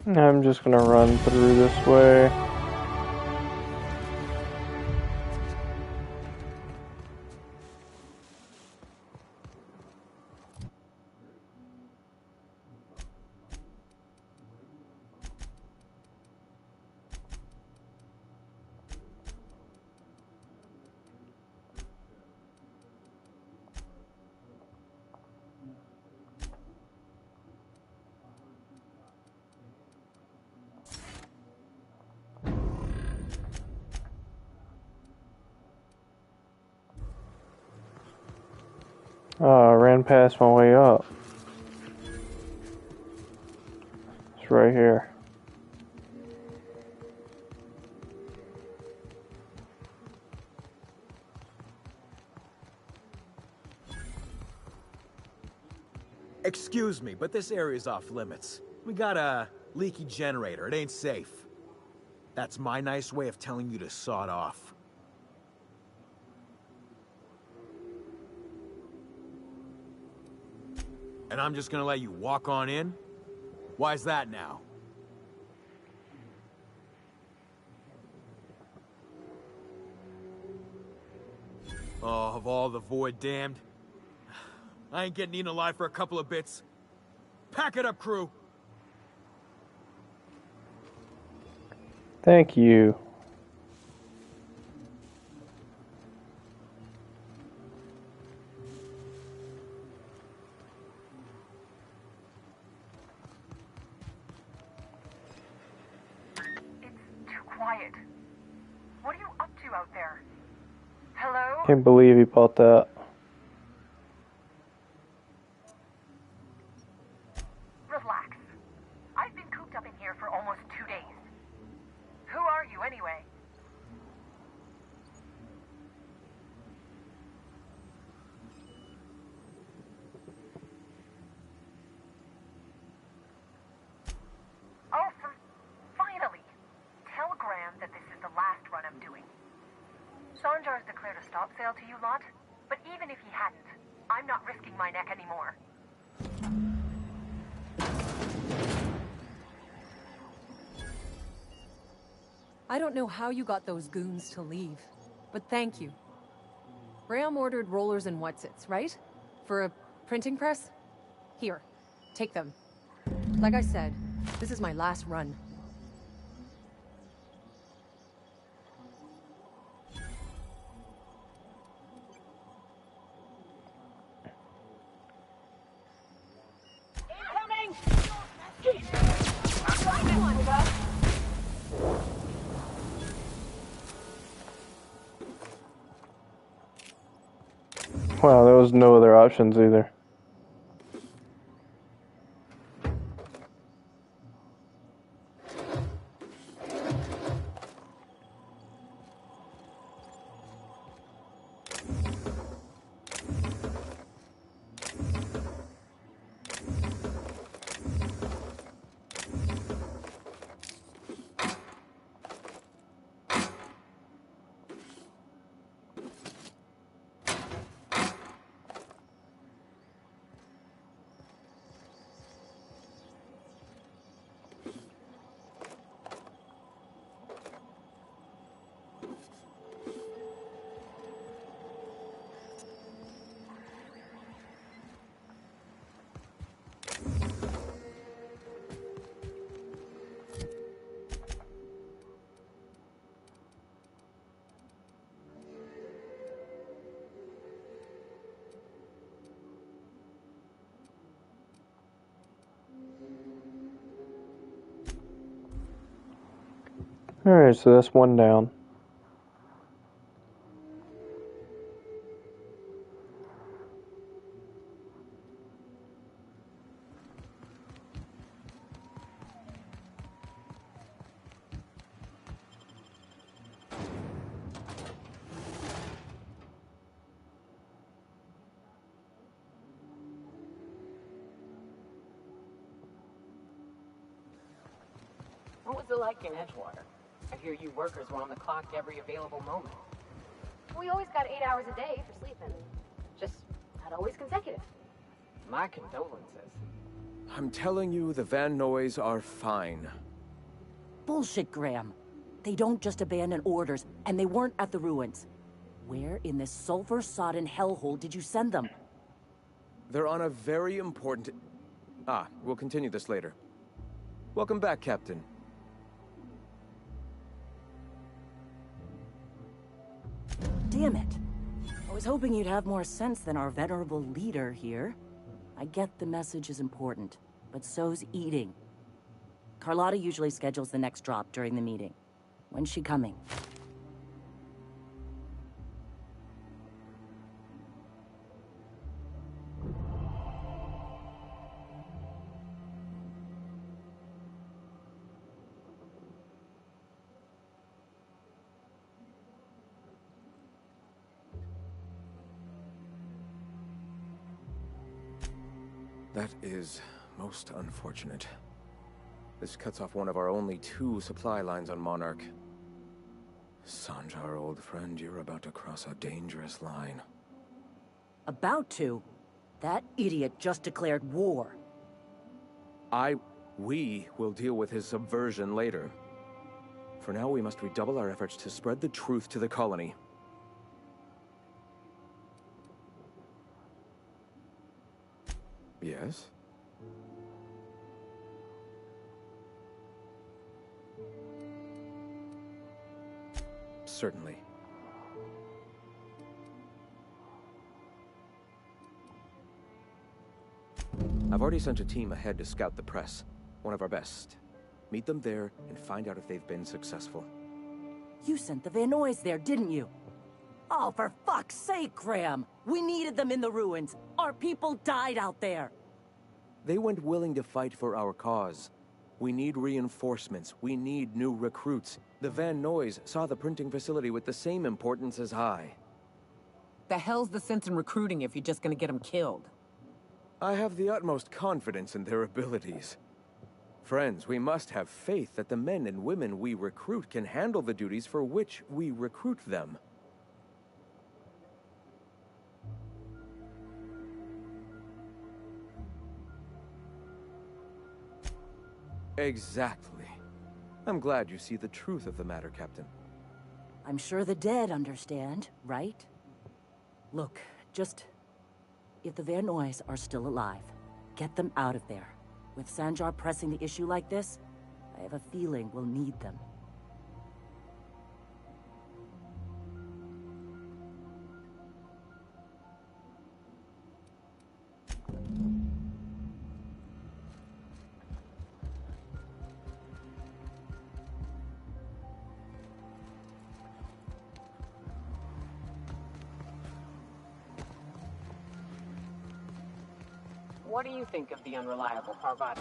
I'm just gonna run through this way. I ran past my way up. It's right here. Excuse me, but this area's off limits. We got a leaky generator. It ain't safe. That's my nice way of telling you to sod off. And I'm just gonna let you walk on in? Why's that now? Oh, of all the Void damned. I ain't getting eaten alive for a couple of bits. Pack it up, crew! Thank you. Quiet. What are you up to out there? Hello? Can't believe he bought that. Relax. I've been cooped up in here for almost 2 days. Who are you anyway? Oh, finally! Tell Graham that this is the last run I'm doing. Sanjar's declared a stop sale to you lot, but even if he hadn't, I'm not risking my neck anymore. I don't know how you got those goons to leave, but thank you. Graham ordered rollers and whatsits, right? For a printing press? Here, take them. Like I said, this is my last run. Wow, there was no other options either. Alright, so that's one down. What was it like in Edgewater? I hear you workers were on the clock every available moment. We always got 8 hours a day for sleeping. Just not always consecutive. My condolences. I'm telling you, the Van Noys are fine. Bullshit, Graham. They don't just abandon orders, and they weren't at the ruins. Where in this sulfur-sodden hellhole did you send them? They're on a very important... we'll continue this later. Welcome back, Captain. Damn it. I was hoping you'd have more sense than our venerable leader here. I get the message is important, but so's eating. Carlotta usually schedules the next drop during the meeting. When's she coming? That is most unfortunate. This cuts off one of our only 2 supply lines on Monarch. Sanjar, old friend, you're about to cross a dangerous line. About to? That idiot just declared war. We will deal with his subversion later. For now, we must redouble our efforts to spread the truth to the colony. Yes? Certainly. I've already sent a team ahead to scout the press. One of our best. Meet them there and find out if they've been successful. You sent the Van Noys there, didn't you? Oh, for fuck's sake, Graham! We needed them in the ruins. Our people died out there. They went willing to fight for our cause. We need reinforcements. We need new recruits. The Van Noys saw the printing facility with the same importance as I. The hell's the sense in recruiting if you're just gonna get them killed? I have the utmost confidence in their abilities. Friends, we must have faith that the men and women we recruit can handle the duties for which we recruit them. Exactly. I'm glad you see the truth of the matter, Captain. I'm sure the dead understand, right? Look, just... if the Van Noys are still alive, get them out of there. With Sanjar pressing the issue like this, I have a feeling we'll need them. What do you think of the unreliable Parvati?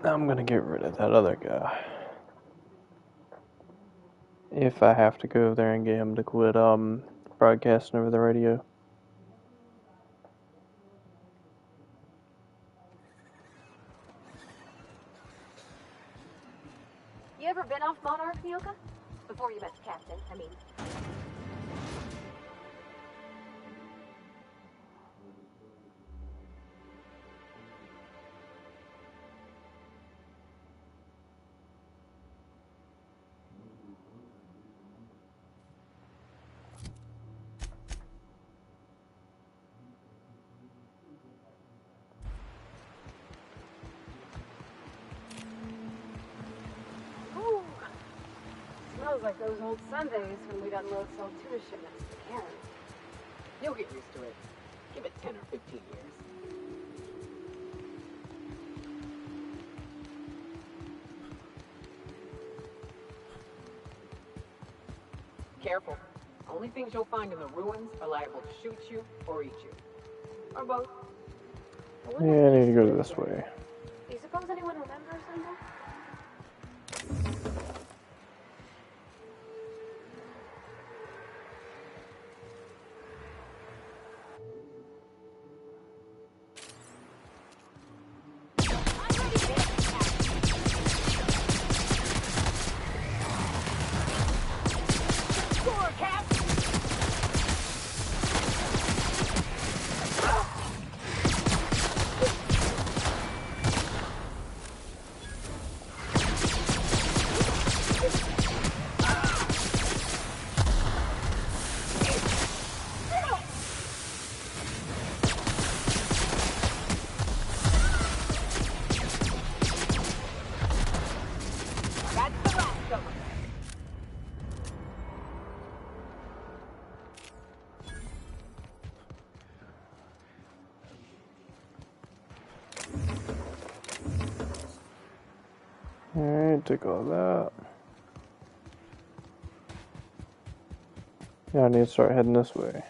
I'm gonna get rid of that other guy. If I have to go over there and get him to quit broadcasting over the radio. You ever been off Monarch, Nyoka? Before you met the captain, I mean. feels like those old Sundays when we'd unload sold tuna shipments to Karen. You'll get used to it. Give it 10 or 15 years. Careful. Only things you'll find in the ruins are liable to shoot you or eat you. Or both. Yeah, I need to go this way. Do you suppose anyone remembers Sunday? Alright, take all that. Yeah, I need to start heading this way.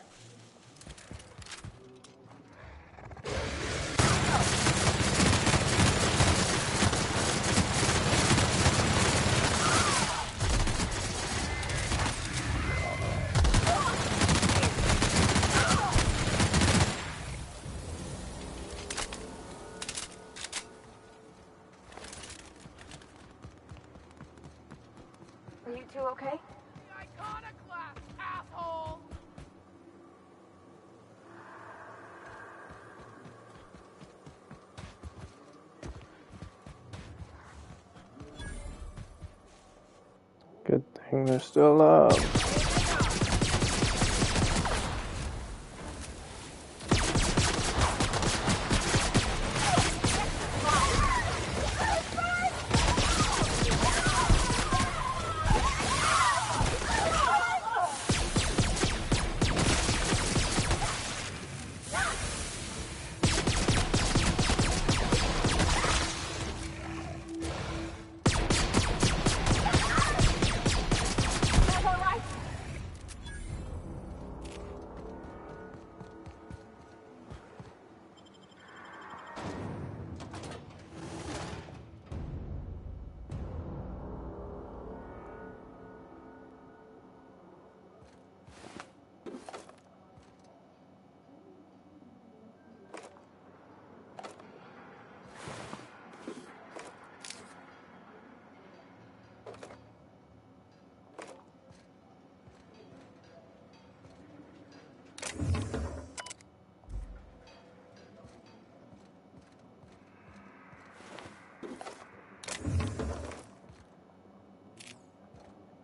Are you two okay? Iconoclast, asshole! Good thing they're still up.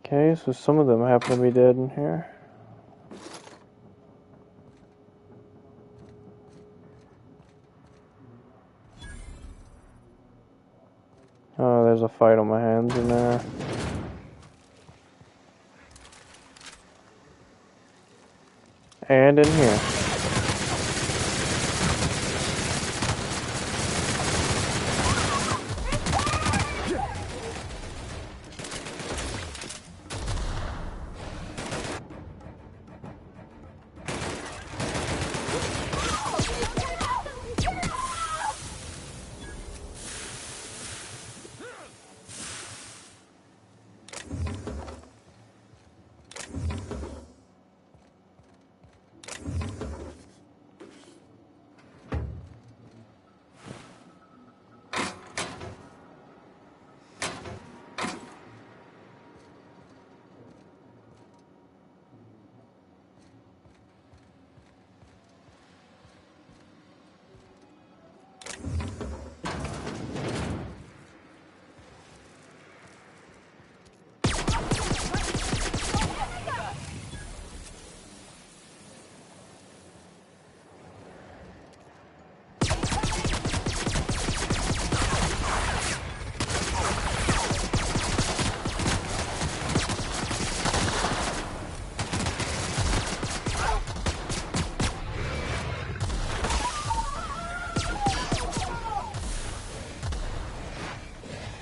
Okay, so some of them happen to be dead in here. Oh, there's a fight on my hands in there. And in here.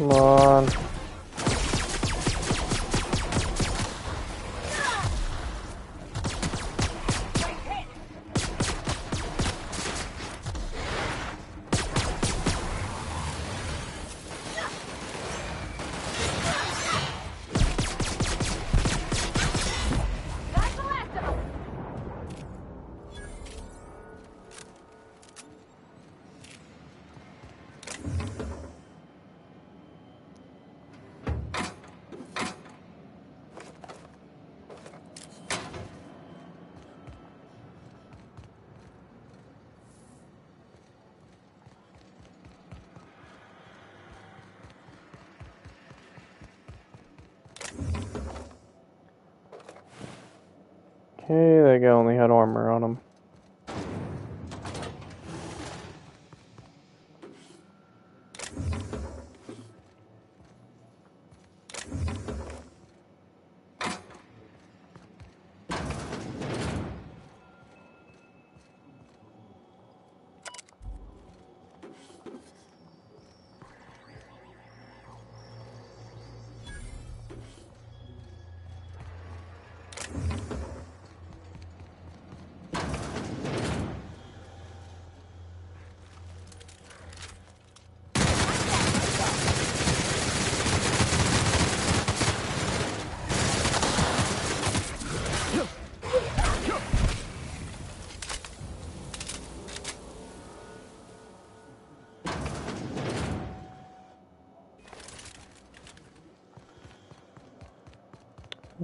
Come on. Okay, that guy only had armor on him.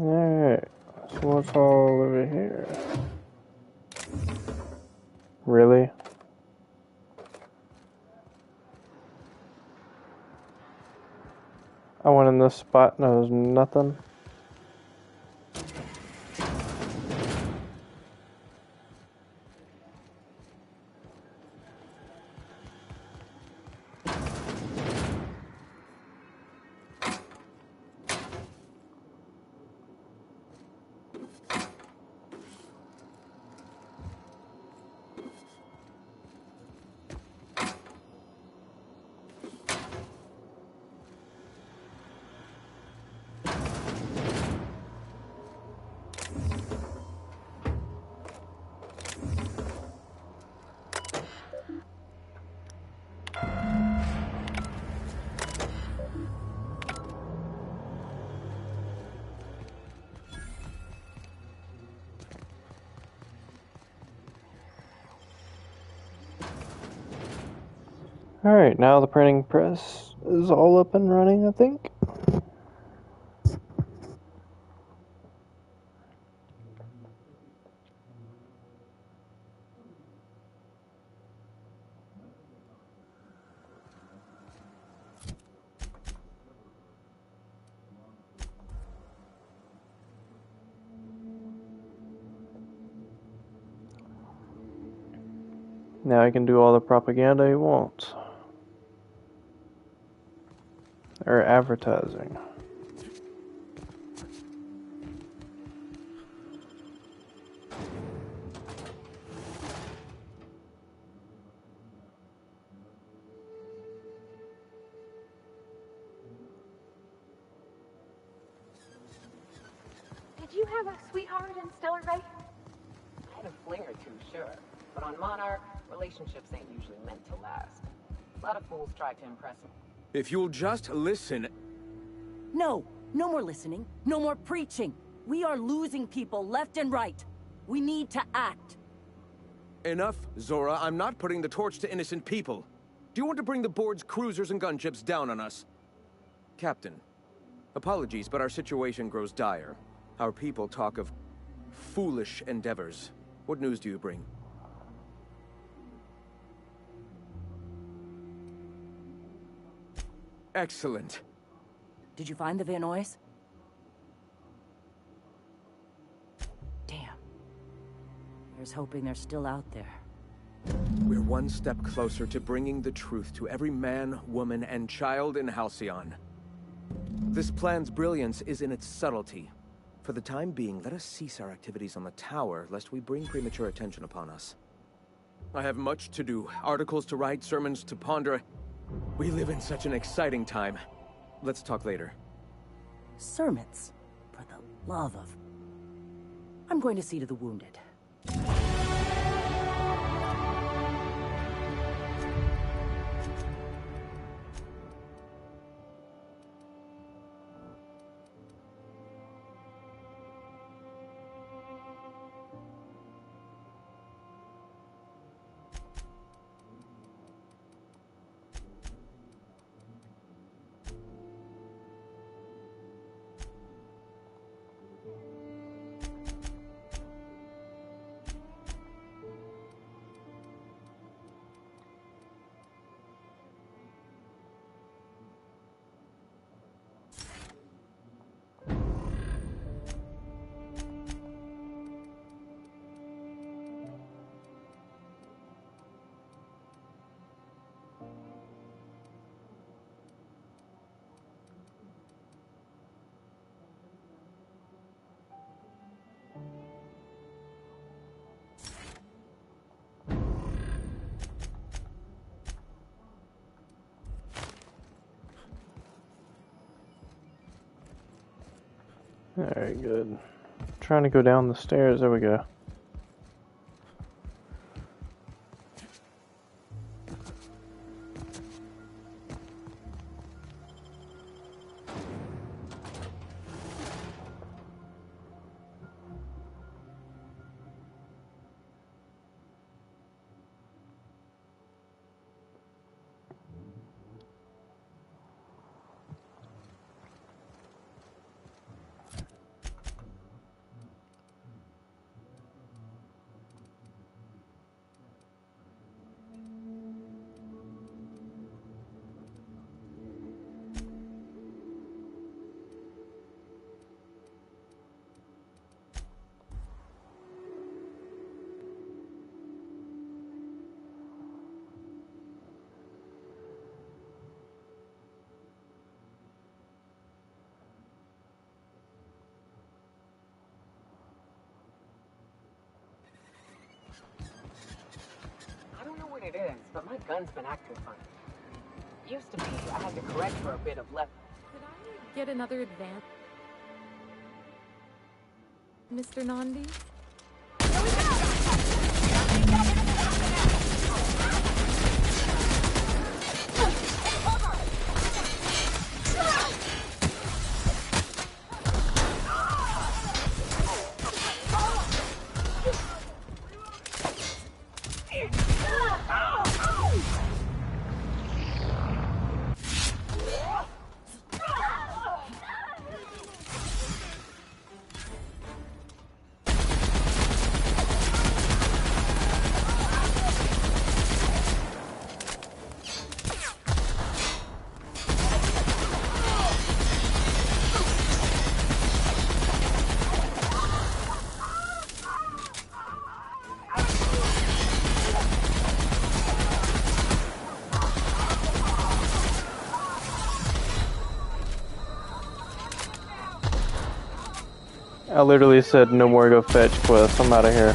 Alright, so what's all over here? Really? I went in this spot and there was nothing. Alright, now the printing press is all up and running, I think. Now he can do all the propaganda he wants. Or advertising. Did you have a sweetheart in Stellar Bay? I had a fling or two, sure. But on Monarch, relationships ain't usually meant to last. A lot of fools try to impress me. If you'll just listen... No, no more listening. No more preaching. We are losing people left and right. We need to act. Enough, Zora. I'm not putting the torch to innocent people. Do you want to bring the board's cruisers and gunships down on us? Captain, apologies, but our situation grows dire. Our people talk of foolish endeavors. What news do you bring? Excellent. Did you find the Vanoys? Damn. Here's hoping they're still out there. We're one step closer to bringing the truth to every man, woman, and child in Halcyon. This plan's brilliance is in its subtlety. For the time being, let us cease our activities on the tower, lest we bring premature attention upon us. I have much to do, articles to write, sermons to ponder. We live in such an exciting time. let's talk later. Sermons, for the love of... I'm going to see to the wounded. Alright, good. Trying to go down the stairs. There we go. I don't know what it is, but my gun's been acting funny. Used to be, I had to correct for a bit of left. Could I get another advance, Mr. Nandi? I literally said no more go fetch quests. I'm out of here.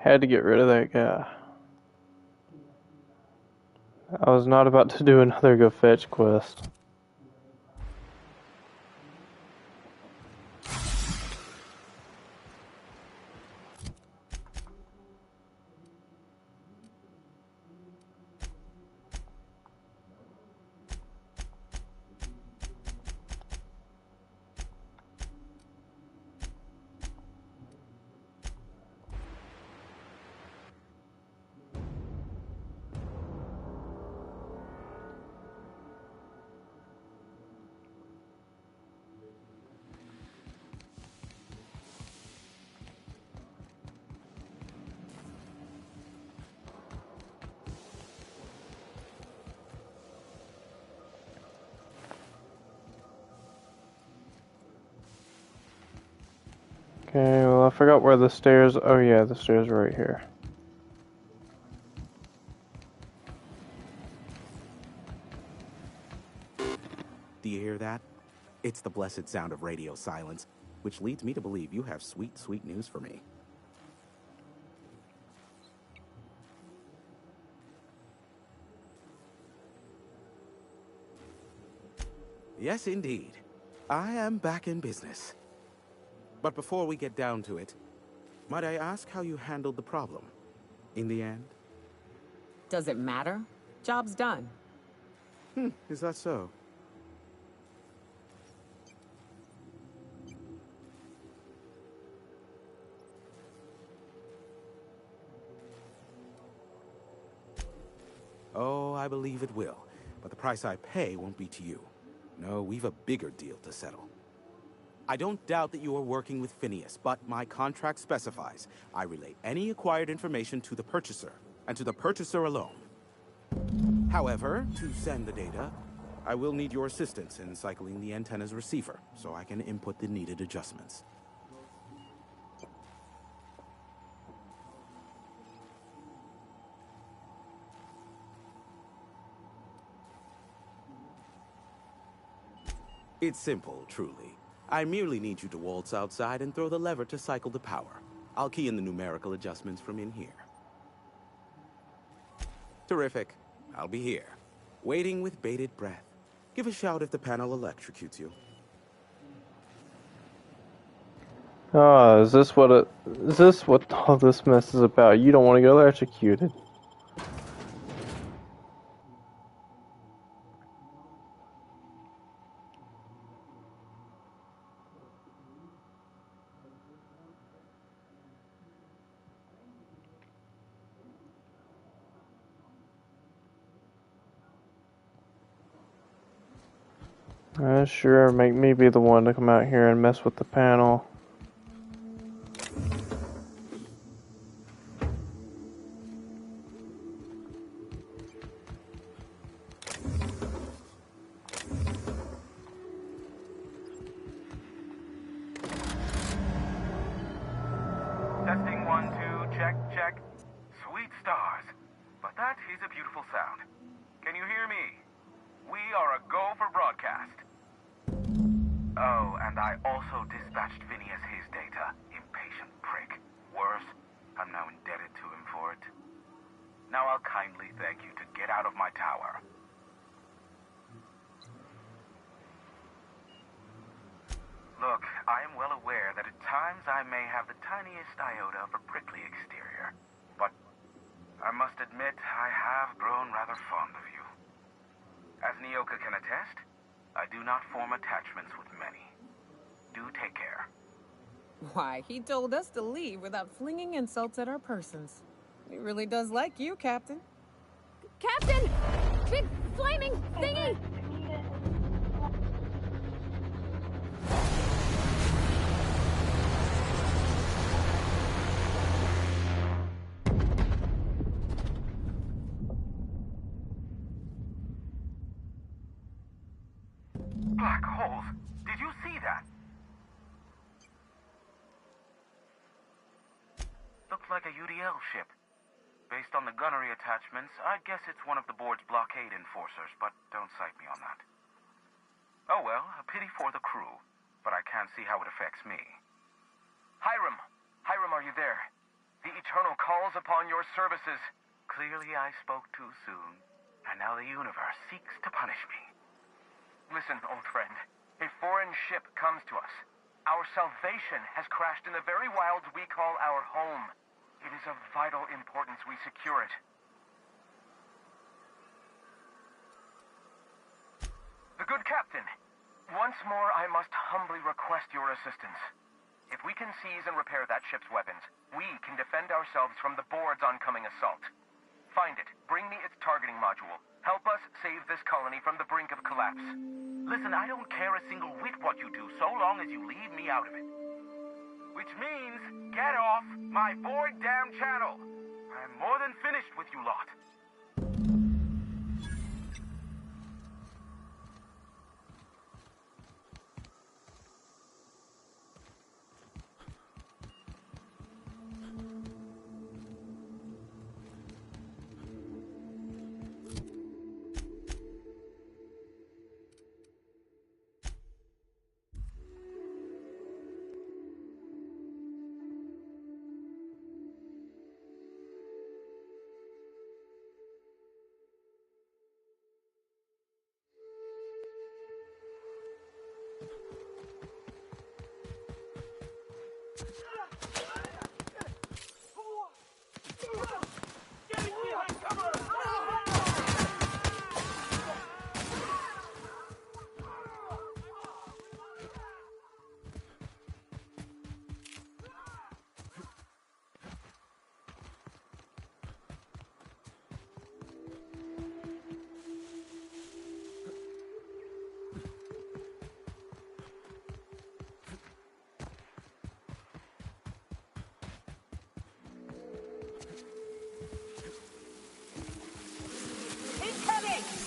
Had to get rid of that guy. I was not about to do another go fetch quest. Okay, well I forgot where the stairs... Oh yeah, the stairs are right here. Do you hear that? It's the blessed sound of radio silence, which leads me to believe you have sweet, sweet news for me. Yes, indeed. I am back in business. But before we get down to it, might I ask how you handled the problem? In the end? Does it matter? Job's done. Is that so? Oh, I believe it will. But the price I pay won't be to you. No, we've a bigger deal to settle. I don't doubt that you are working with Phineas, but my contract specifies I relay any acquired information to the purchaser, and to the purchaser alone. However, to send the data, I will need your assistance in cycling the antenna's receiver, so I can input the needed adjustments. It's simple, truly. I merely need you to waltz outside and throw the lever to cycle the power. I'll key in the numerical adjustments from in here. Terrific. I'll be here, waiting with bated breath. Give a shout if the panel electrocutes you. Oh, is this what all this mess is about? You don't want to get electrocuted. Sure, make me be the one to come out here and mess with the panel. Testing 1, 2, check, check. Sweet stars. But that is a beautiful sound. Can you hear me? We are a go for broadcast. Oh, and I also dispatched Phineas his data. Impatient prick. Worse, I'm now indebted to him for it. Now I'll kindly thank you to get out of my tower. Look, I am well aware that at times I may have the tiniest iota of a prickly exterior. But I must admit I have grown rather fond of you. As Nyoka can attest, I do not form attachments with many. Do take care. Why, he told us to leave without flinging insults at our persons. He really does like you, Captain. Captain! Big flaming thingy! Black holes. Did you see that? Looks like a UDL ship. Based on the gunnery attachments, I'd guess it's one of the board's blockade enforcers, but don't cite me on that. Oh well, a pity for the crew, but I can't see how it affects me. Hiram! Hiram, are you there? The Eternal calls upon your services. Clearly I spoke too soon. and now the universe seeks to punish me. Listen, old friend. A foreign ship comes to us. Our salvation has crashed in the very wilds we call our home. It is of vital importance we secure it. The good captain, once more I must humbly request your assistance. If we can seize and repair that ship's weapons, we can defend ourselves from the Board's oncoming assault. Find it, bring me its targeting module. Help us save this colony from the brink of collapse. Listen, I don't care a single whit what you do, so long as you leave me out of it. Which means, get off my void damn channel. I'm more than finished with you lot. Incoming!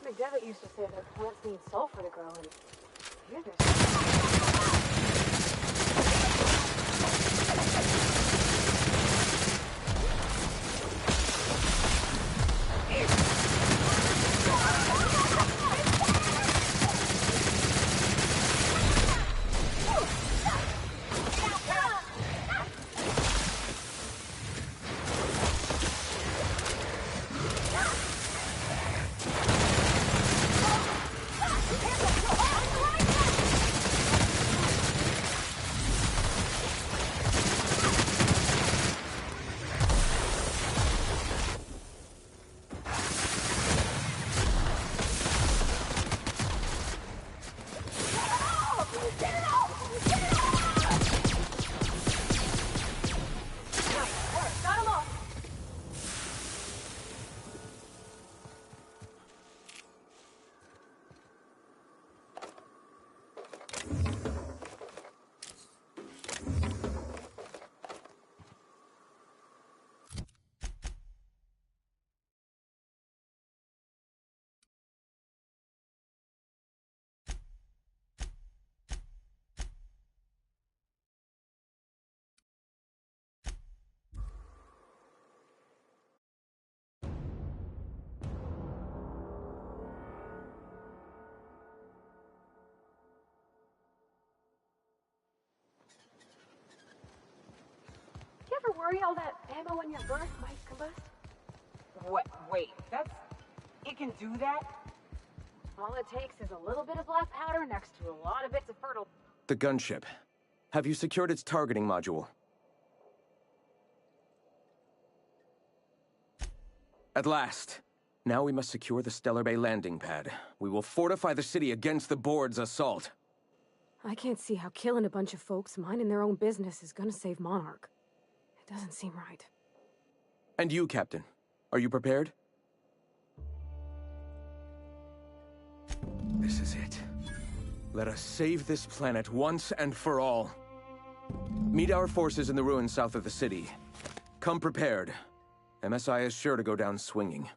Miss McDevitt used to say that plants need sulfur to grow, and here there's... You ever worry all that ammo in your berth might combust? What? Wait, that's... It can do that? All it takes is a little bit of black powder next to a lot of bits of fertile... The gunship. Have you secured its targeting module? At last. Now we must secure the Stellar Bay landing pad. We will fortify the city against the Board's assault. I can't see how killing a bunch of folks minding their own business is gonna save Monarch. It doesn't seem right. And you, Captain. Are you prepared? This is it. Let us save this planet once and for all. Meet our forces in the ruins south of the city. Come prepared. MSI is sure to go down swinging.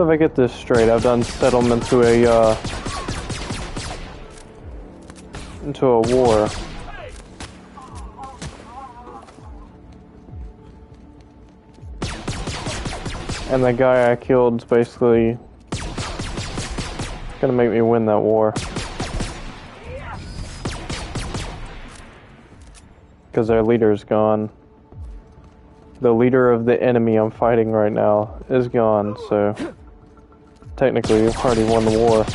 So if I get this straight, I've done settlement to a war. And the guy I killed's basically gonna make me win that war. Because their leader's gone. The leader of the enemy I'm fighting right now is gone, so technically we've already won the war.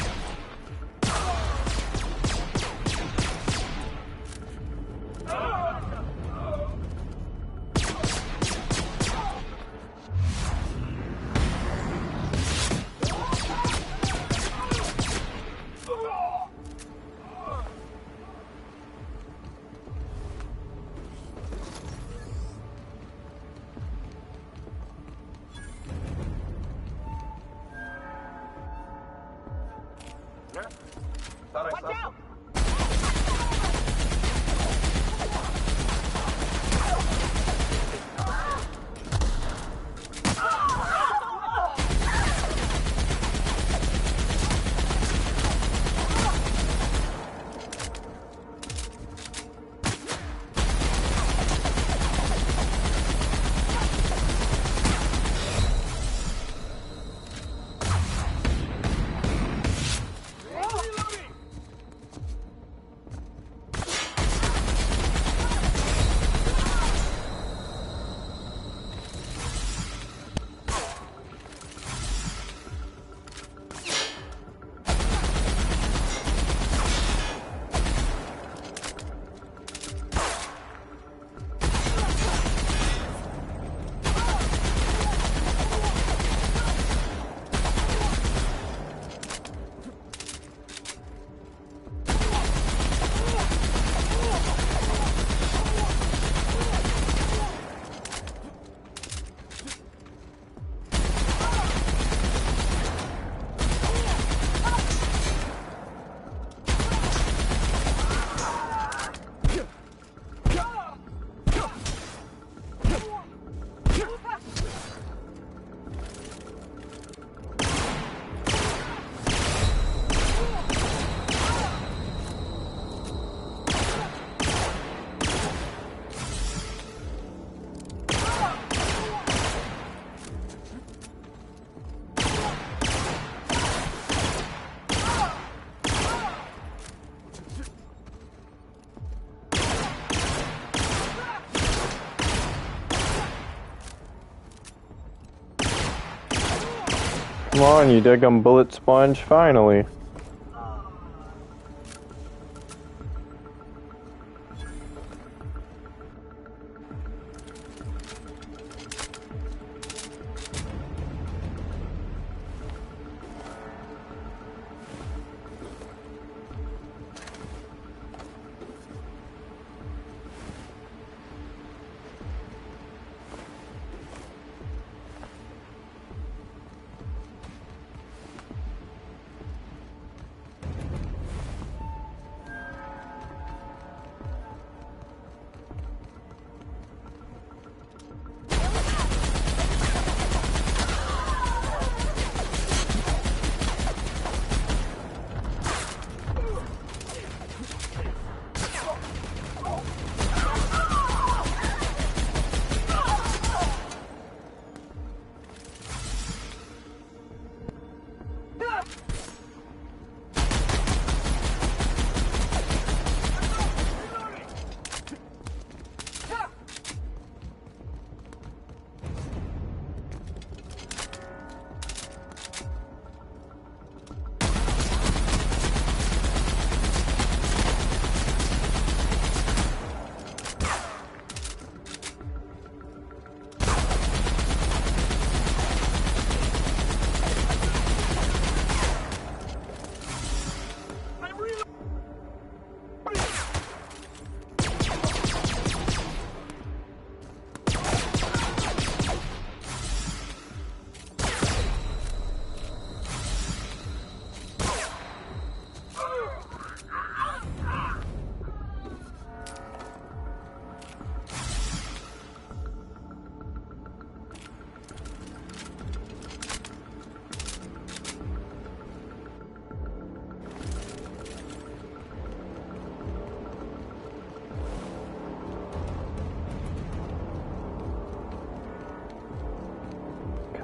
Come on, you daggum bullet sponge, finally.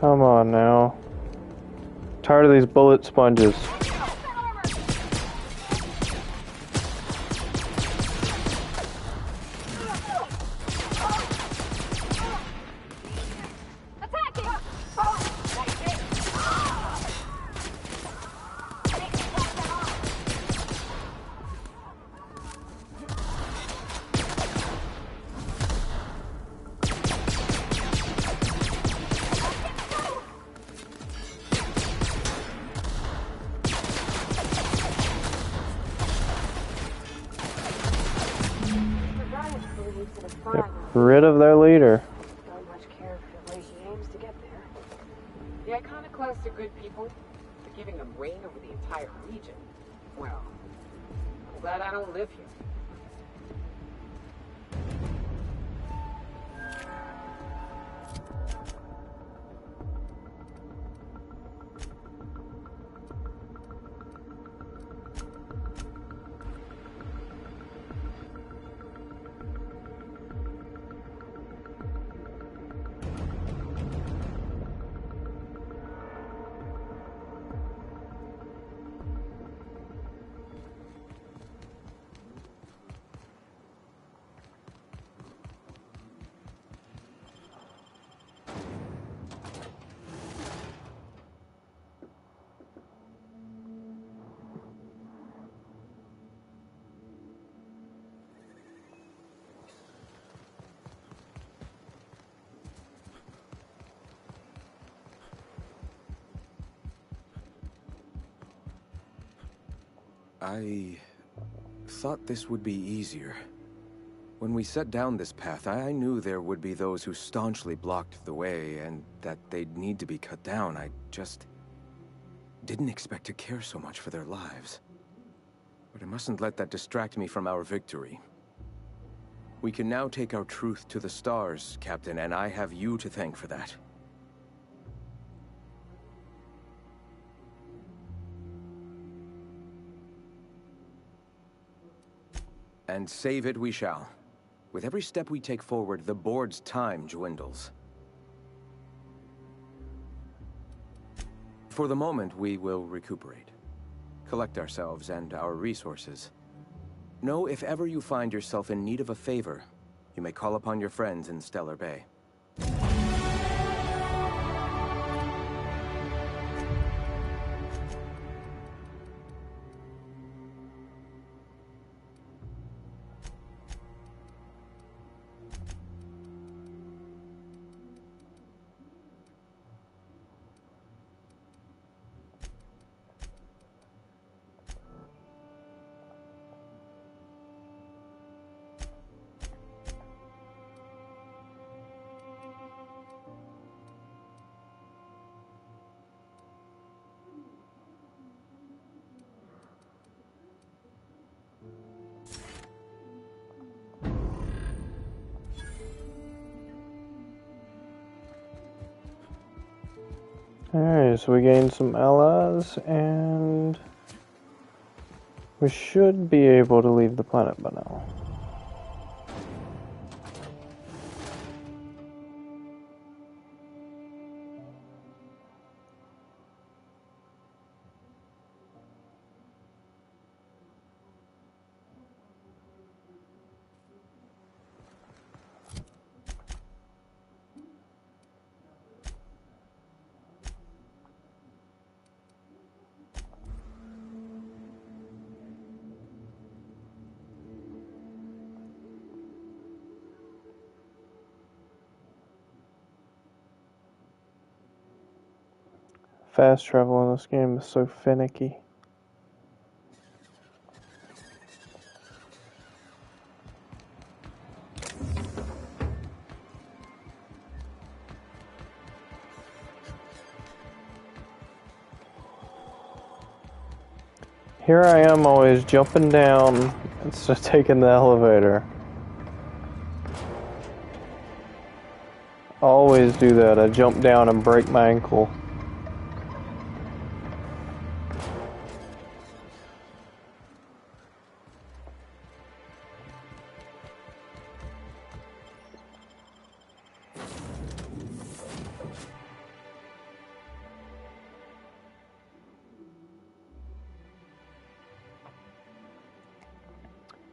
Come on now. Tired of these bullet sponges. Get rid of their leader. Don't much care for the way he aims to get there. The Iconoclasts are good people, but giving them reign over the entire region, well, I'm glad I don't live here. I thought this would be easier. When we set down this path, I knew there would be those who staunchly blocked the way, and that they'd need to be cut down. I just didn't expect to care so much for their lives. But I mustn't let that distract me from our victory. We can now take our truth to the stars, Captain, and I have you to thank for that. And save it we shall. With every step we take forward, the board's time dwindles. For the moment, we will recuperate. Collect ourselves and our resources. Know if ever you find yourself in need of a favor, you may call upon your friends in Stellar Bay. Alright, so we gained some allies, and we should be able to leave the planet by now. Fast travel in this game is so finicky. Here I am always jumping down instead of taking the elevator. Always do that. I jump down and break my ankle.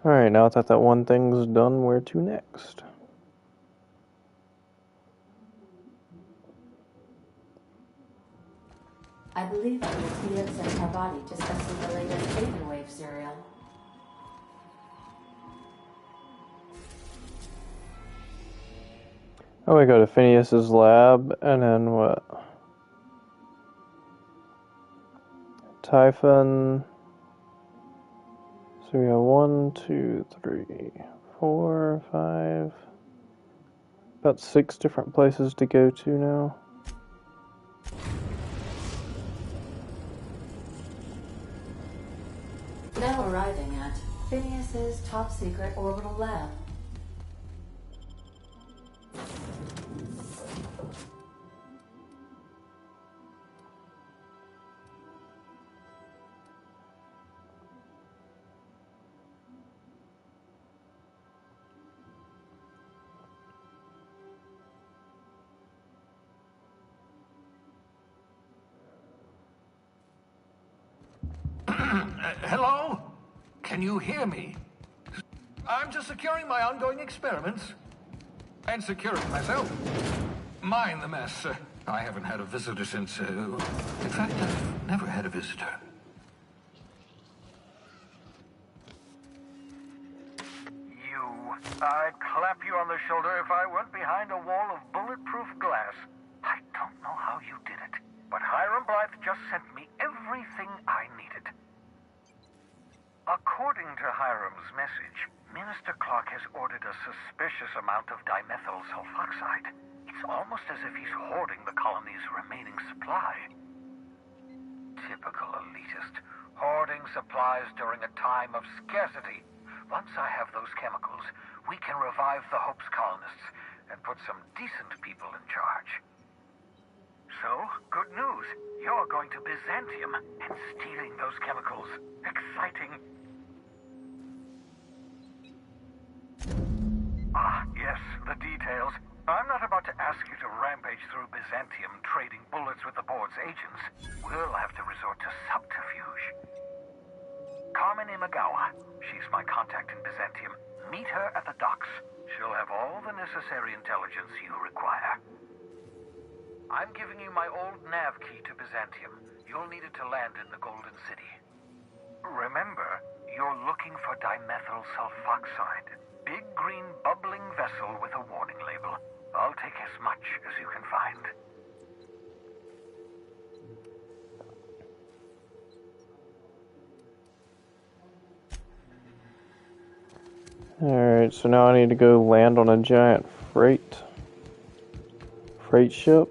Alright, now that one thing's done, where to next? I believe I will Felix and Parvati discussing the latest Havenwave serial. Oh, we go to Phineas's lab, and then what? Typhon. So we got 1, 2, 3, 4, 5. About 6 different places to go to now. Now arriving at Phineas's top secret orbital lab. Hello? Can you hear me? I'm just securing my ongoing experiments. And securing myself. Mind the mess. I haven't had a visitor since... in fact, I've never had a visitor. I'd clap you on the shoulder if I weren't behind a wall of bulletproof glass. I don't know how you did it, but Hiram Blythe just sent me everything I needed. According to Hiram's message, Minister Clark has ordered a suspicious amount of dimethyl sulfoxide. It's almost as if he's hoarding the colony's remaining supply. Typical elitist, hoarding supplies during a time of scarcity. Once I have those chemicals, we can revive the Hope's colonists and put some decent people in charge. So, good news. You're going to Byzantium and stealing those chemicals. Exciting. Ah, yes, the details. I'm not about to ask you to rampage through Byzantium trading bullets with the board's agents. We'll have to resort to subterfuge. Carmen Imagawa. She's my contact in Byzantium. Meet her at the docks. She'll have all the necessary intelligence you require. I'm giving you my old nav key to Byzantium. You'll need it to land in the Golden City. Remember, you're looking for dimethyl sulfoxide. Big green bubbling vessel with a warning label. I'll take as much as you can find. Alright, so now I need to go land on a giant freight ship.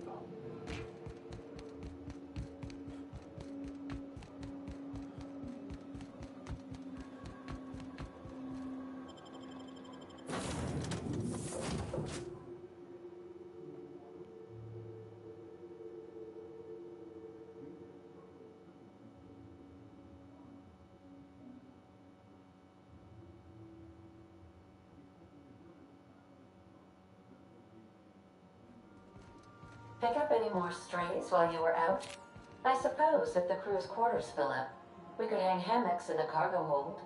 Pick up any more strays while you were out? I suppose if the crew's quarters fill up, we could hang hammocks in the cargo hold.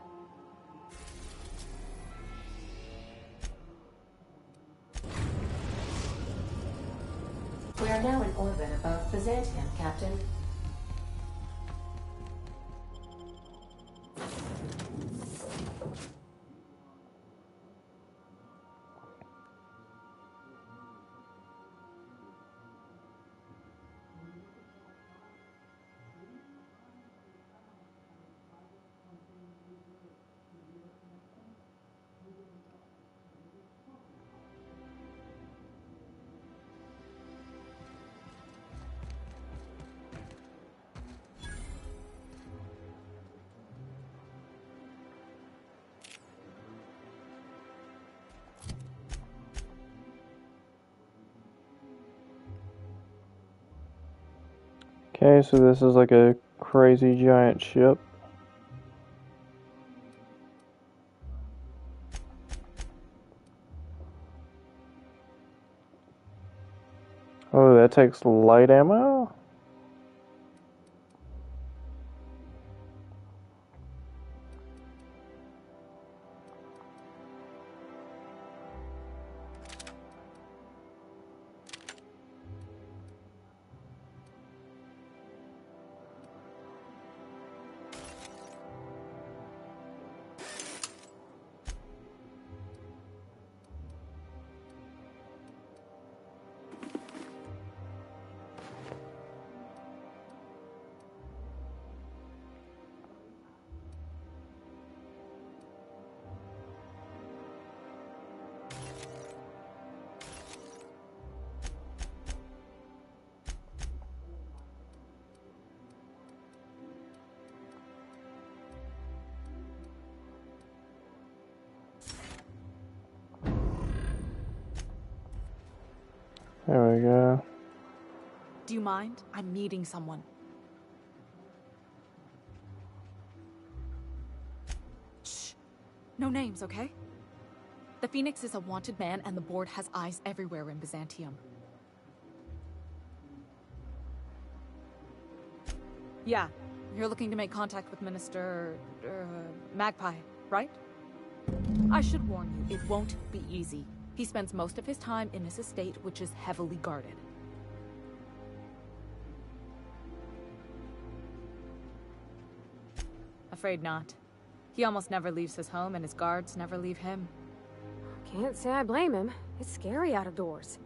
We are now in orbit above Byzantium, Captain. Okay, so this is like a crazy giant ship. Oh, that takes light ammo? There we go. Do you mind? I'm meeting someone. Shh. No names, okay? The Phoenix is a wanted man, and the board has eyes everywhere in Byzantium. Yeah, you're looking to make contact with Minister... Magpie, right? I should warn you, it won't be easy. He spends most of his time in his estate, which is heavily guarded. Afraid not. He almost never leaves his home, and his guards never leave him. Can't say I blame him. It's scary out of doors.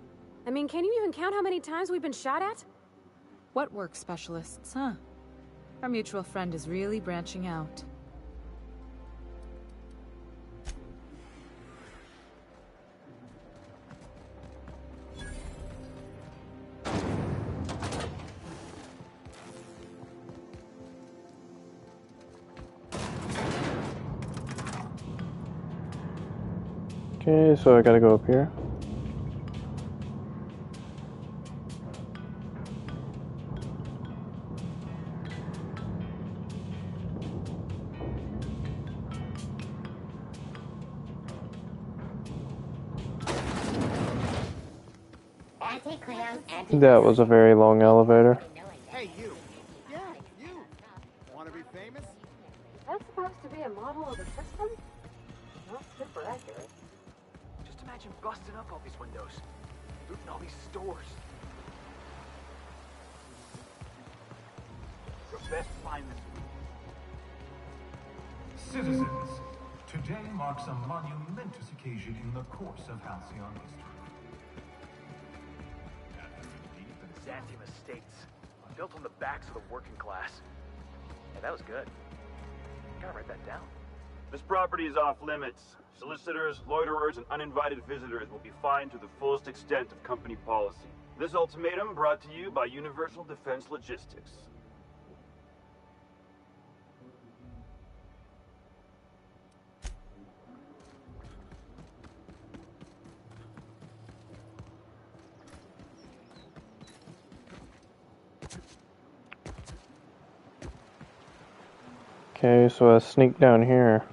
I mean, can you even count how many times we've been shot at? What work specialists, huh? Our mutual friend is really branching out. Okay, so I gotta go up here. That was a very long elevator. Hey, you. Yeah, you. Want to be famous? That's supposed to be a model of the system? Not super accurate. Just imagine busting up all these windows, looting all these stores. Your best find this week. Citizens, today marks a monumentous occasion in the course of Halcyon history. The Byzantium estates, built on the backs of the working class. Yeah, that was good. Gotta write that down. This property is off limits. Solicitors, loiterers, and uninvited visitors will be fined to the fullest extent of company policy. This ultimatum brought to you by Universal Defense Logistics. Okay, so I sneak down here.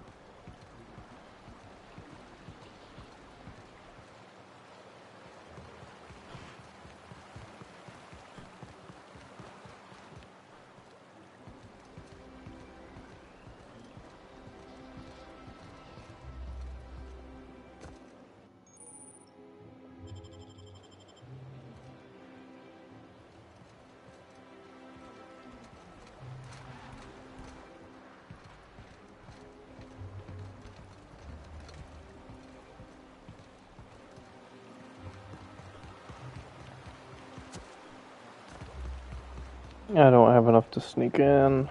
I don't have enough to sneak in.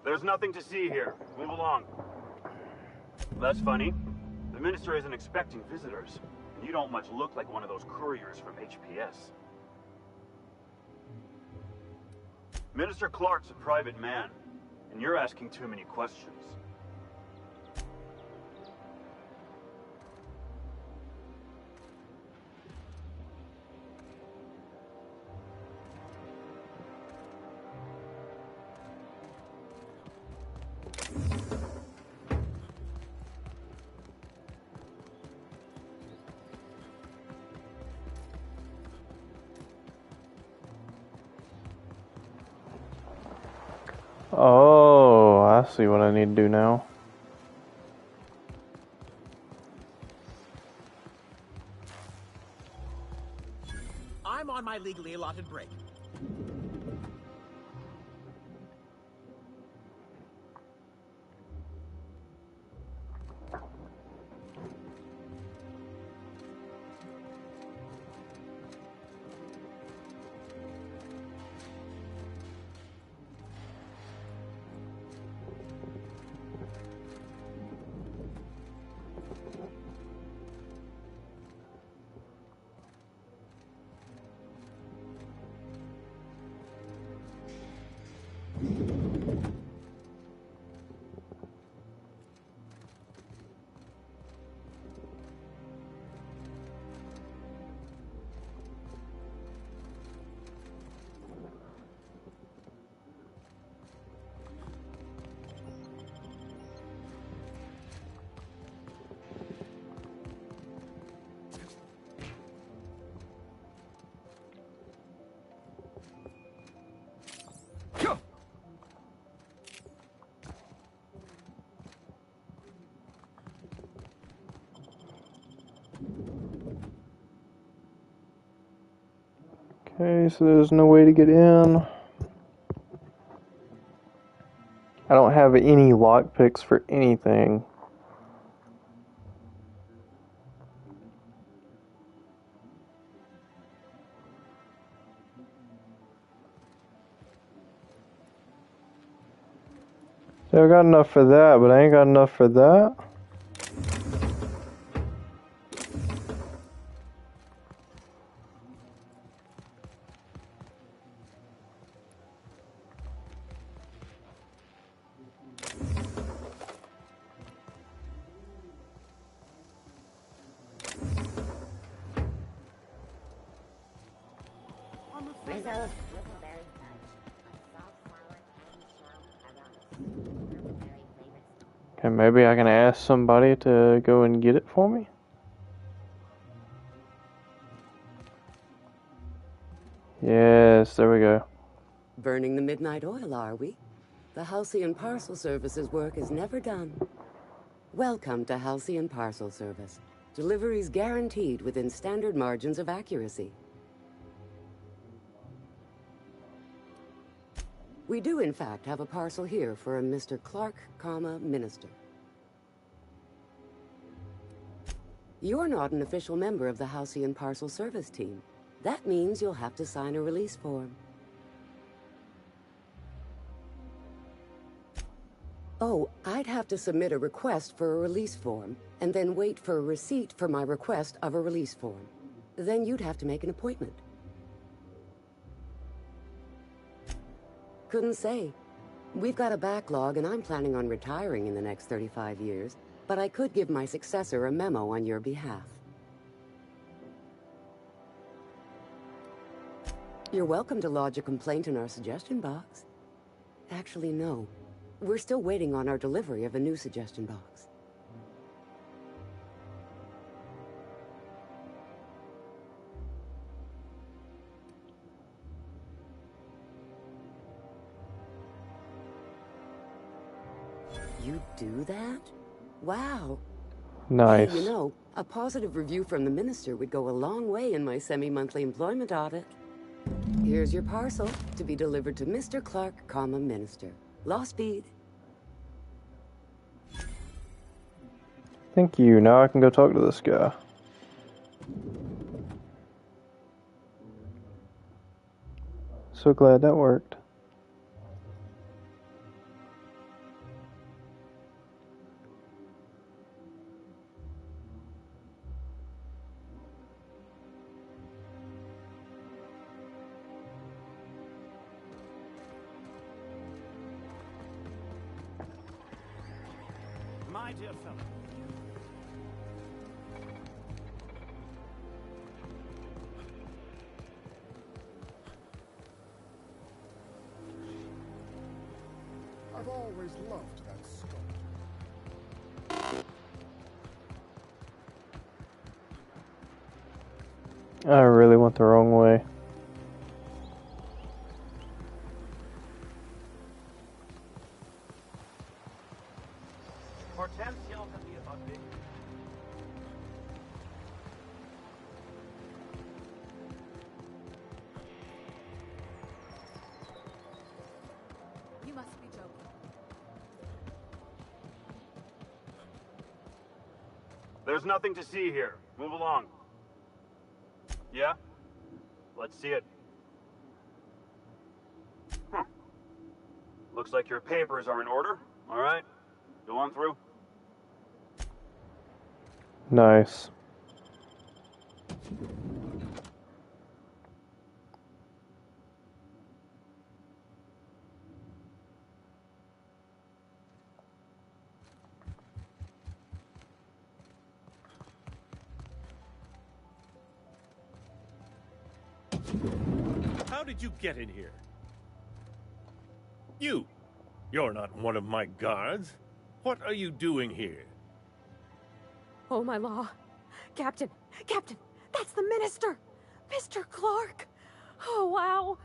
There's nothing to see here. Move along. That's funny. The minister isn't expecting visitors, and you don't much look like one of those couriers from HPS. Minister Clark's a private man, and you're asking too many questions. Oh, I see what I need to do now. I'm on my legally allotted break. Okay, so there's no way to get in. I don't have any lockpicks for anything. So I got enough for that, but I ain't got enough for that. Okay, maybe I can ask somebody to go and get it for me? Yes, there we go. Burning the midnight oil, are we? The Halcyon Parcel Service's work is never done. Welcome to Halcyon Parcel Service. Deliveries guaranteed within standard margins of accuracy. We do, in fact, have a parcel here for a Mr. Clark, Minister. You're not an official member of the Halcyon Parcel Service team. That means you'll have to sign a release form. Oh, I'd have to submit a request for a release form, and then wait for a receipt for my request of a release form. Then you'd have to make an appointment. Couldn't say. We've got a backlog, and I'm planning on retiring in the next 35 years, but I could give my successor a memo on your behalf. You're welcome to lodge a complaint in our suggestion box. Actually, no. We're still waiting on our delivery of a new suggestion box. You do that? Wow. Nice. Hey, you know, a positive review from the minister would go a long way in my semi-monthly employment audit. Here's your parcel to be delivered to Mr. Clark, Minister. Law speed. Thank you. Now I can go talk to this guy. So glad that worked. My dear fellow. I've always loved that sculpture. I really went the wrong way. You must be joking. There's nothing to see here. Move along. Yeah? Let's see it. Looks like your papers are in order. All right. Go on through. Nice. How did you get in here? You're not one of my guards. What are you doing here? Oh, my law. Captain, that's the minister! Mr. Clark! Oh, wow.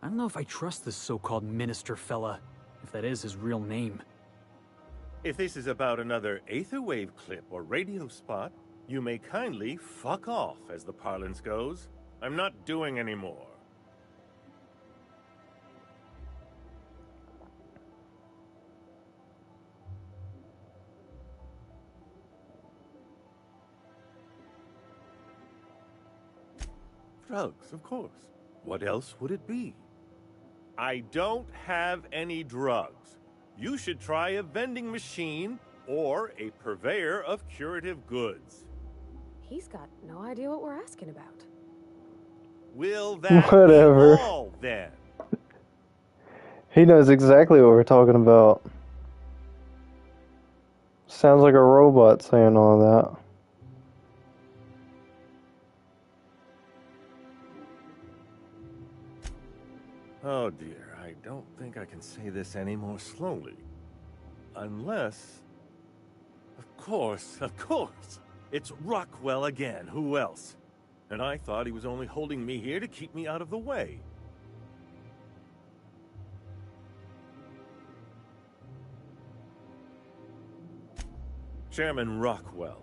I don't know if I trust this so-called minister fella, if that is his real name. If this is about another Aetherwave clip or radio spot, you may kindly fuck off, as the parlance goes. I'm not doing any more. Drugs, of course. What else would it be? I don't have any drugs. You should try a vending machine or a purveyor of curative goods. He's got no idea what we're asking about. Will that Whatever. be all, then? He knows exactly what we're talking about. Sounds like a robot saying all that. Oh dear, I don't think I can say this any more slowly. Unless... Of course! It's Rockwell again, who else? And I thought he was only holding me here to keep me out of the way. Chairman Rockwell.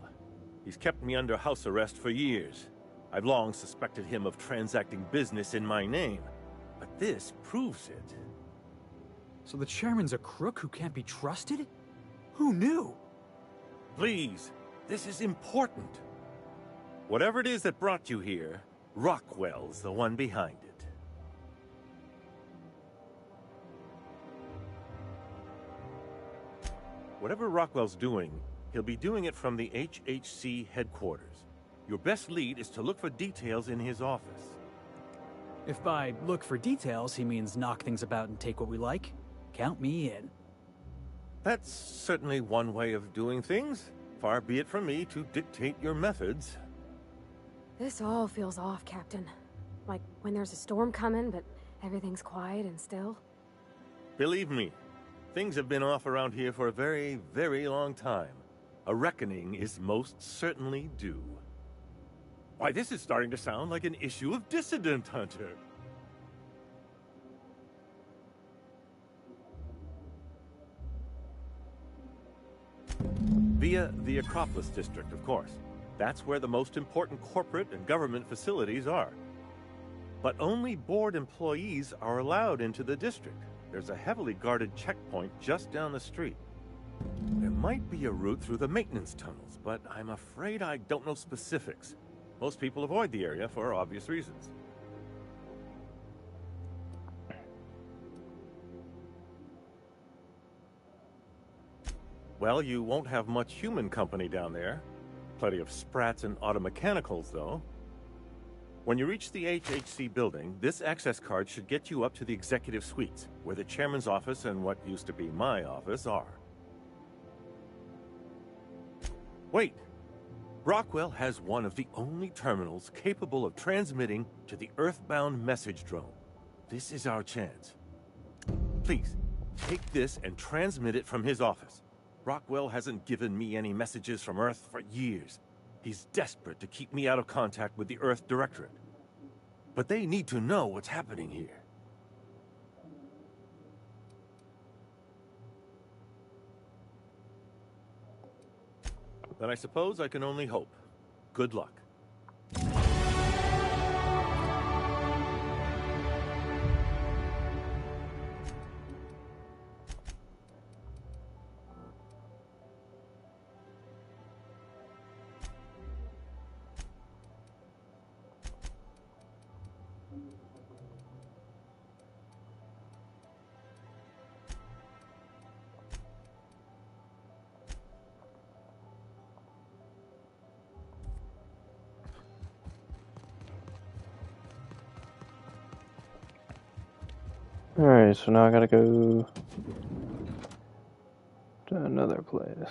He's kept me under house arrest for years. I've long suspected him of transacting business in my name. But this proves it. So the chairman's a crook who can't be trusted? Who knew? Please, this is important. Whatever it is that brought you here, Rockwell's the one behind it. Whatever Rockwell's doing, he'll be doing it from the HHC headquarters. Your best lead is to look for details in his office. If by look for details he means knock things about and take what we like, count me in. That's certainly one way of doing things. Far be it from me to dictate your methods. This all feels off, Captain. Like when there's a storm coming, but everything's quiet and still. Believe me, things have been off around here for a very, very long time. A reckoning is most certainly due. Why, this is starting to sound like an issue of Dissident Hunter. Via the Acropolis District, of course. That's where the most important corporate and government facilities are. But only board employees are allowed into the district. There's a heavily guarded checkpoint just down the street. There might be a route through the maintenance tunnels, but I'm afraid I don't know specifics. Most people avoid the area for obvious reasons. Well, you won't have much human company down there. Plenty of sprats and automechanicals, though. When you reach the HHC building, this access card should get you up to the executive suites, where the chairman's office and what used to be my office are. Wait! Rockwell has one of the only terminals capable of transmitting to the Earthbound message drone. This is our chance. Please, take this and transmit it from his office. Rockwell hasn't given me any messages from Earth for years. He's desperate to keep me out of contact with the Earth Directorate. But they need to know what's happening here. Then I suppose I can only hope. Good luck. Alright, so now I gotta go to another place.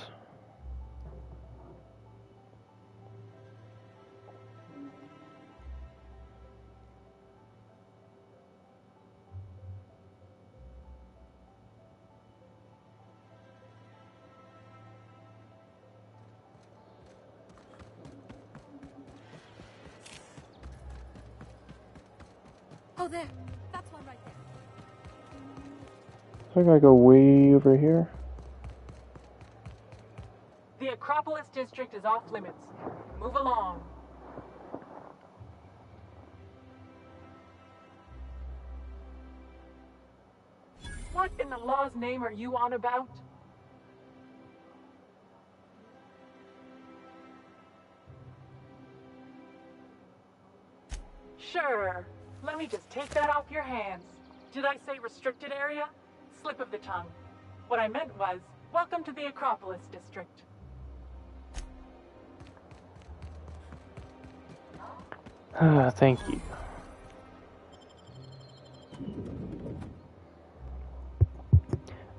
Oh, there. That's one right there. So I gotta go way over here. The Acropolis District is off limits. Move along. What in the law's name are you on about? Sure. Let me just take that off your hands. Did I say restricted area? Slip of the tongue. What I meant was, welcome to the Acropolis District. Thank you.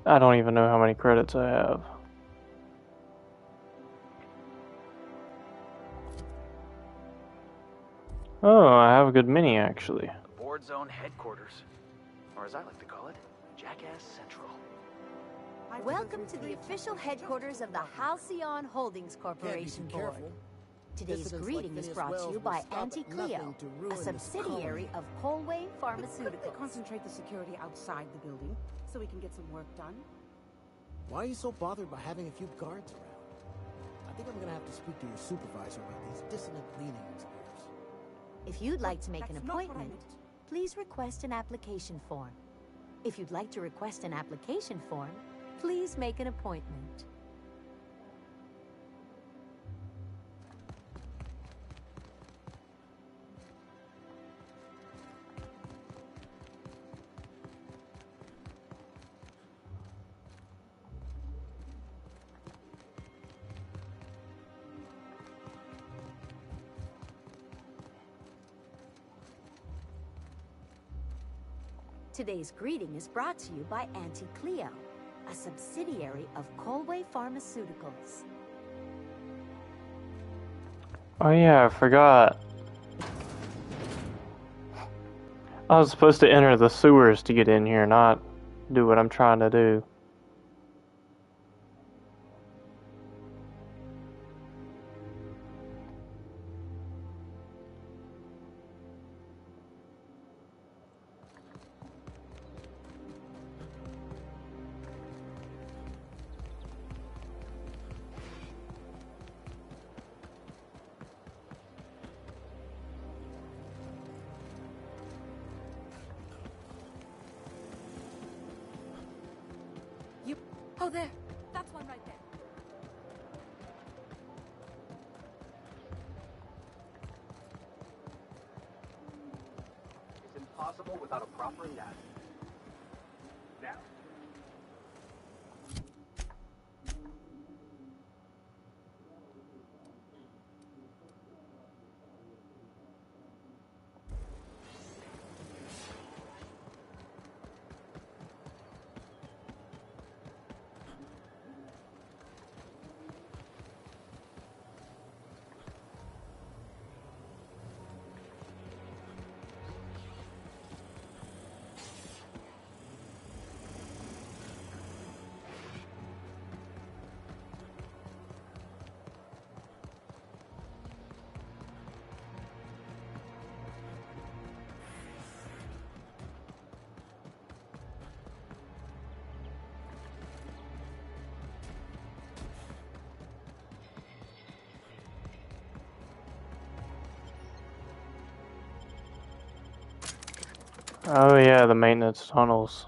I don't even know how many credits I have. Oh, I have a good many actually. The board zone headquarters. Or as I like to call it, Jackass Central. Welcome to the official headquarters of the Halcyon Holdings Corporation Board. Today's greeting is brought to you by Auntie Cleo, a subsidiary of Colway Pharmaceuticals. Concentrate the security outside the building so we can get some work done. Why are you so bothered by having a few guards around? I think I'm gonna have to speak to your supervisor about these dissonant leanings of yours. If you'd like to make an appointment, please request an application form. If you'd like to request an application form, please make an appointment. Today's greeting is brought to you by Auntie Cleo, a subsidiary of Colway Pharmaceuticals. Oh yeah, I forgot. I was supposed to enter the sewers to get in here, not do what I'm trying to do. Oh, there. That's one right there. It's impossible without a proper net. Now. Oh yeah, the maintenance tunnels.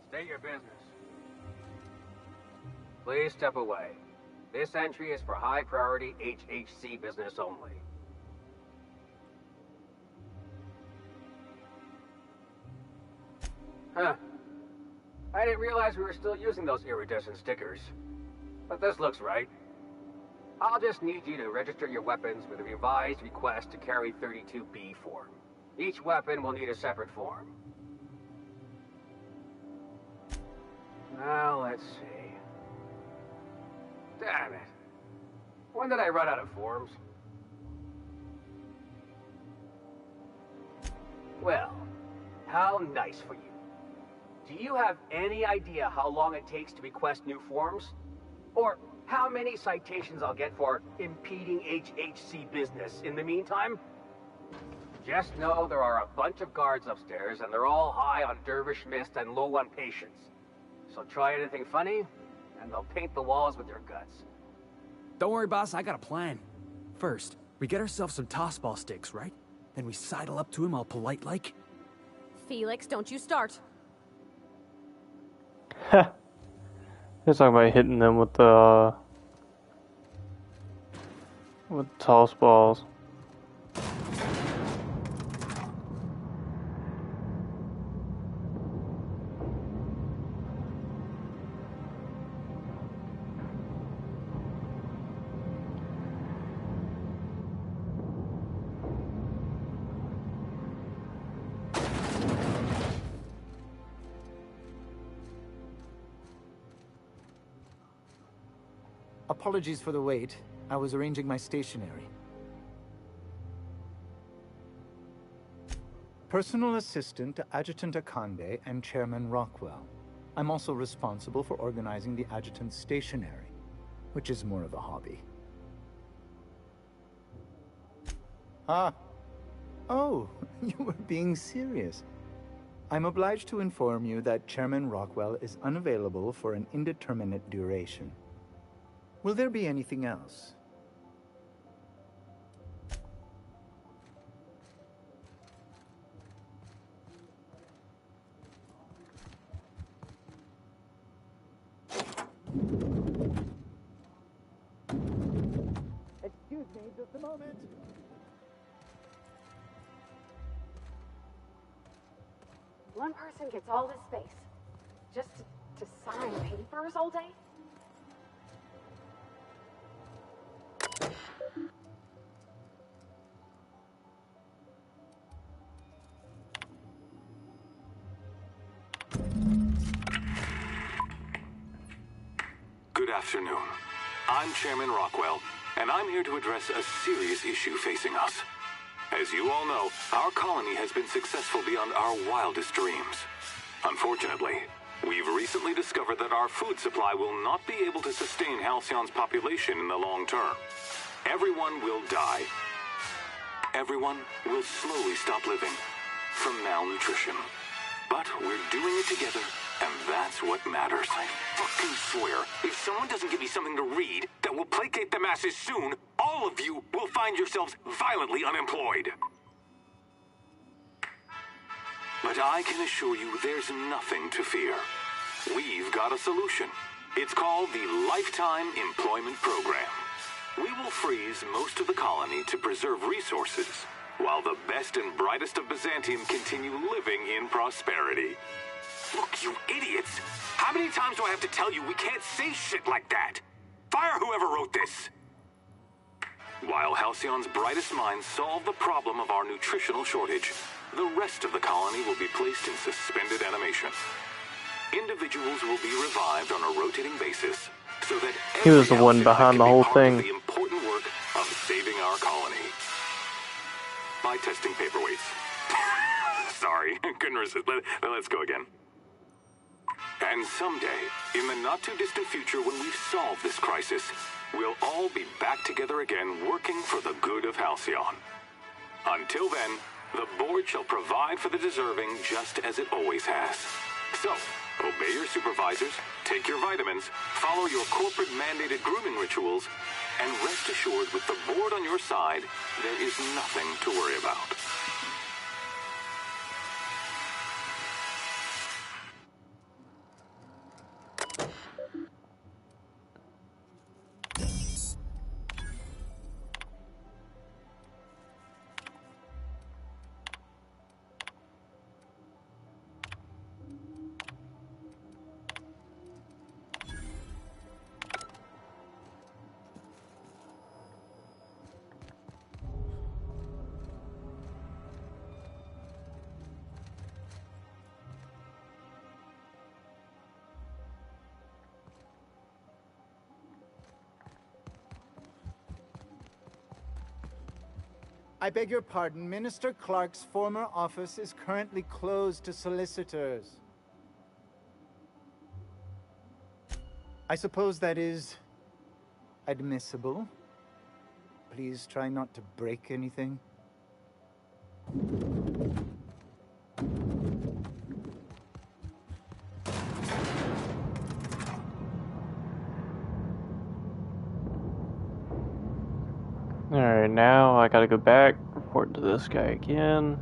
State your business. Please step away. This entry is for high-priority HHC business only. Huh. I didn't realize we were still using those iridescent stickers. But this looks right. I'll just need you to register your weapons with a revised request to carry 32B form. Each weapon will need a separate form. Now, let's see. Damn it. When did I run out of forms? Well, how nice for you. Do you have any idea how long it takes to request new forms? Or how many citations I'll get for impeding HHC business in the meantime? Just know there are a bunch of guards upstairs, and they're all high on Dervish Mist and low on patience. So try anything funny, and they'll paint the walls with their guts. Don't worry, boss, I got a plan. First, we get ourselves some tossball sticks, right? Then we sidle up to him all polite-like. Felix, don't you start. They're talking about hitting them with the toss balls. Apologies for the wait. I was arranging my stationery. Personal assistant to Adjutant Akande and Chairman Rockwell. I'm also responsible for organizing the adjutant's stationery, which is more of a hobby. Ah. Oh, you were being serious. I'm obliged to inform you that Chairman Rockwell is unavailable for an indeterminate duration. Will there be anything else? Excuse me, just a moment. One person gets all this space. Just to sign papers all day? Good afternoon. I'm Chairman Rockwell, and I'm here to address a serious issue facing us. As you all know, our colony has been successful beyond our wildest dreams. Unfortunately, we've recently discovered that our food supply will not be able to sustain Halcyon's population in the long term. Everyone will die. Everyone will slowly stop living from malnutrition. But we're doing it together, and that's what matters. I fucking swear, if someone doesn't give me something to read that will placate the masses soon, all of you will find yourselves violently unemployed. But I can assure you there's nothing to fear. We've got a solution. It's called the Lifetime Employment Program. We will freeze most of the colony to preserve resources, while the best and brightest of Byzantium continue living in prosperity. Look, you idiots! How many times do I have to tell you we can't say shit like that? Fire whoever wrote this! While Halcyon's brightest minds solve the problem of our nutritional shortage, the rest of the colony will be placed in suspended animation. Individuals will be revived on a rotating basis, so that He was the one behind the whole thing. the important work of saving our colony. By testing paperweights. Sorry, couldn't resist. Let's go again. And someday, in the not-too-distant future when we've solved this crisis, we'll all be back together again working for the good of Halcyon. Until then, the board shall provide for the deserving just as it always has. So, obey your supervisors, take your vitamins, follow your corporate-mandated grooming rituals, and rest assured with the board on your side, there is nothing to worry about. I beg your pardon. Minister Clark's former office is currently closed to solicitors. I suppose that is admissible. Please try not to break anything. Alright, now I gotta go back, report to this guy again.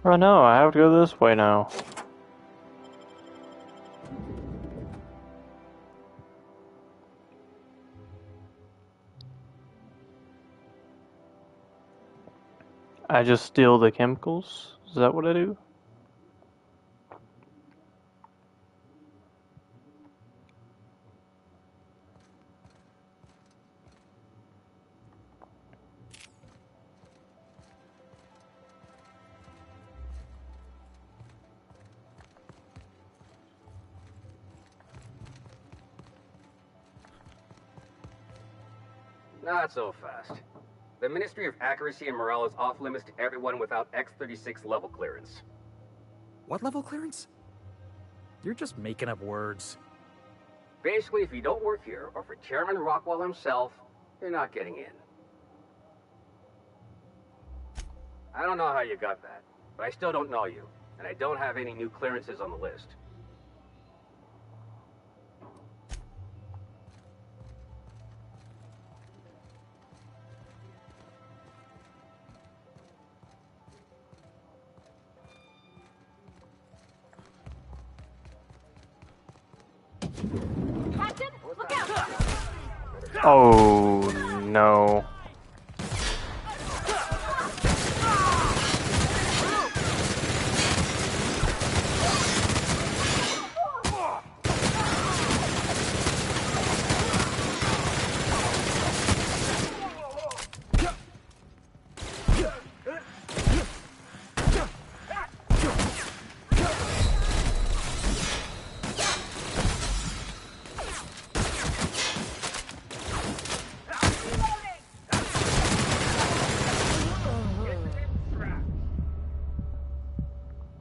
Oh no, I have to go this way now. I just steal the chemicals? Is that what I do? Not so fast. The Ministry of Accuracy and Morale is off limits to everyone without X-36 level clearance. What level clearance? You're just making up words. Basically, if you don't work here, or for Chairman Rockwell himself, you're not getting in. I don't know how you got that, but I still don't know you, and I don't have any new clearances on the list. Captain, look out! Oh no.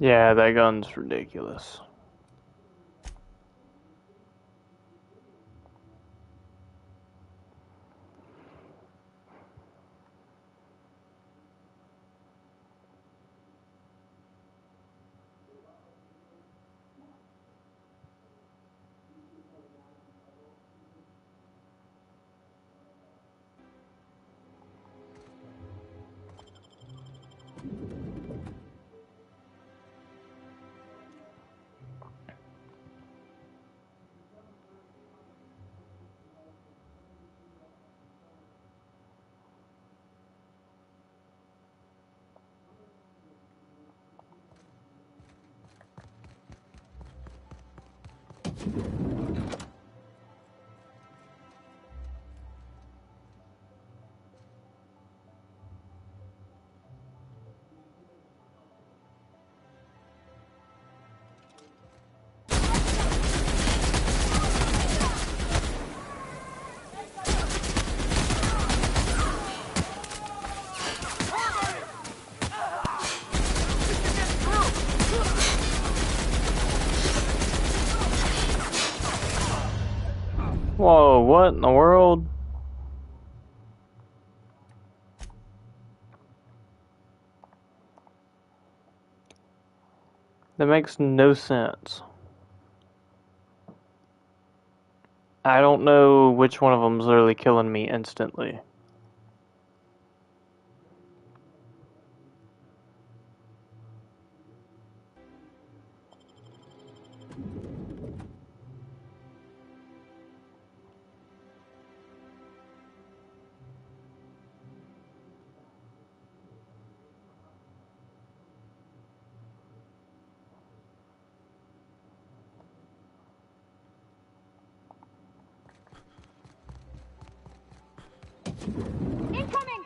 Yeah, that gun's ridiculous. Whoa, what in the world? That makes no sense. I don't know which one of them is literally killing me instantly. Incoming!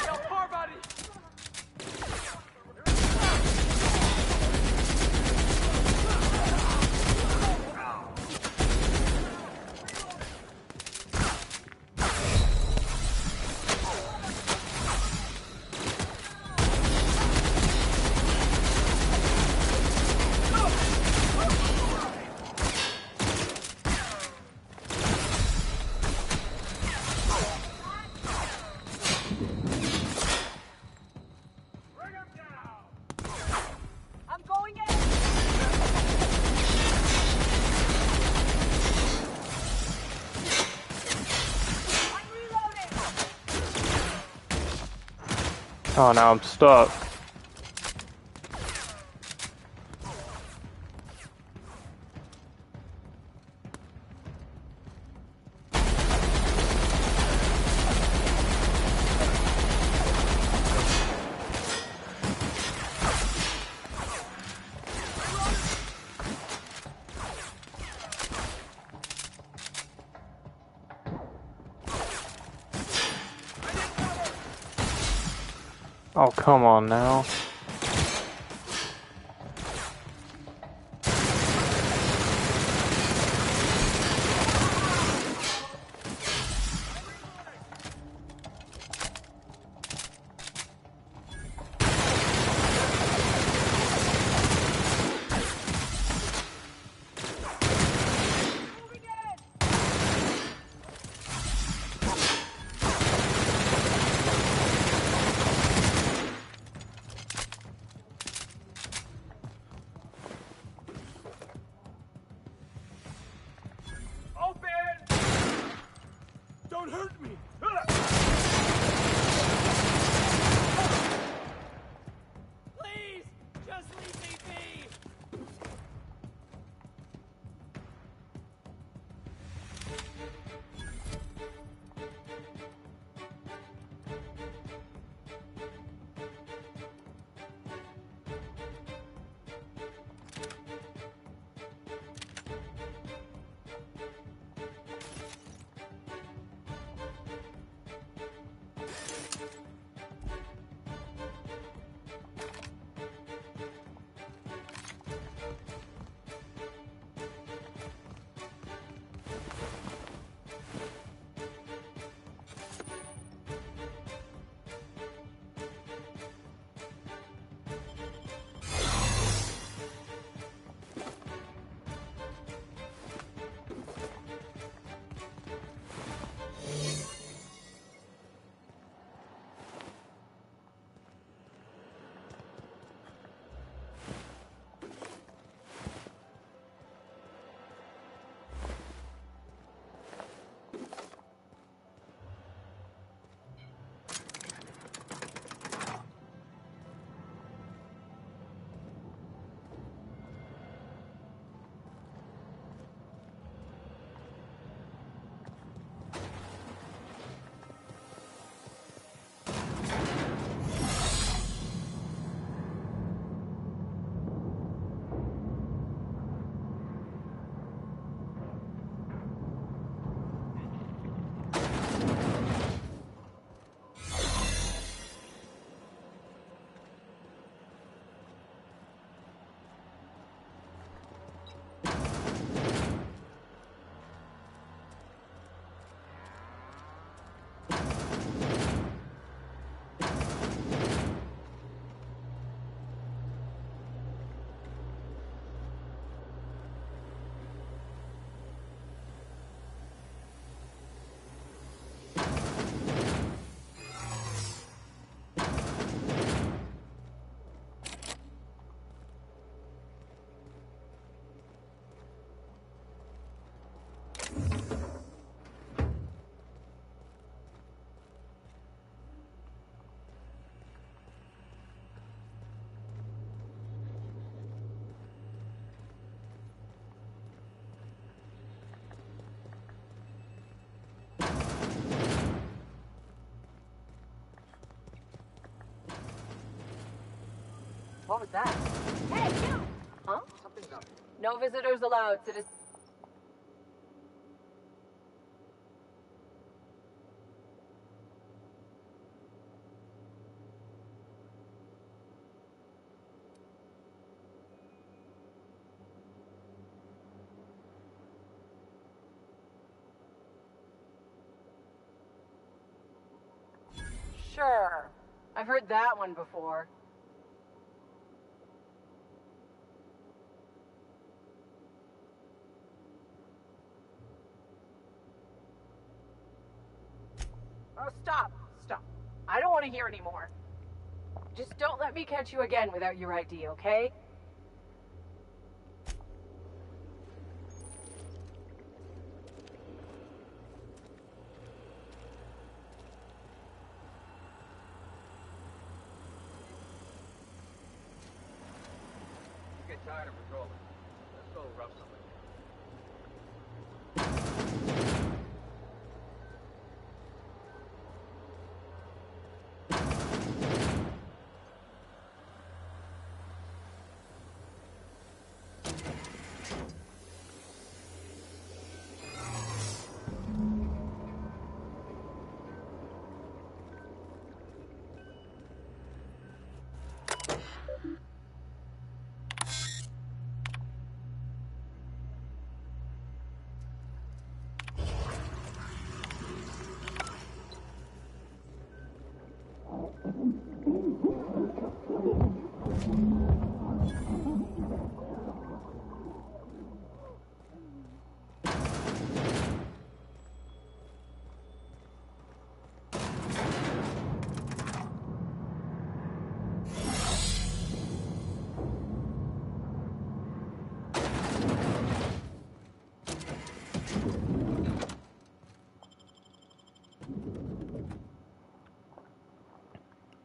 Yo, car body! I'm going in! I'm reloading! Oh, now I'm stuck. Oh, come on now. Don't hurt me! Please! Just leave me be! What was that? Hey, you! Huh? Something's up. No visitors allowed, citizens. Sure. I've heard that one before. Oh, stop. Stop. I don't want to hear anymore. Just don't let me catch you again without your ID, okay? Get tired of patrolling. Let's go rough something.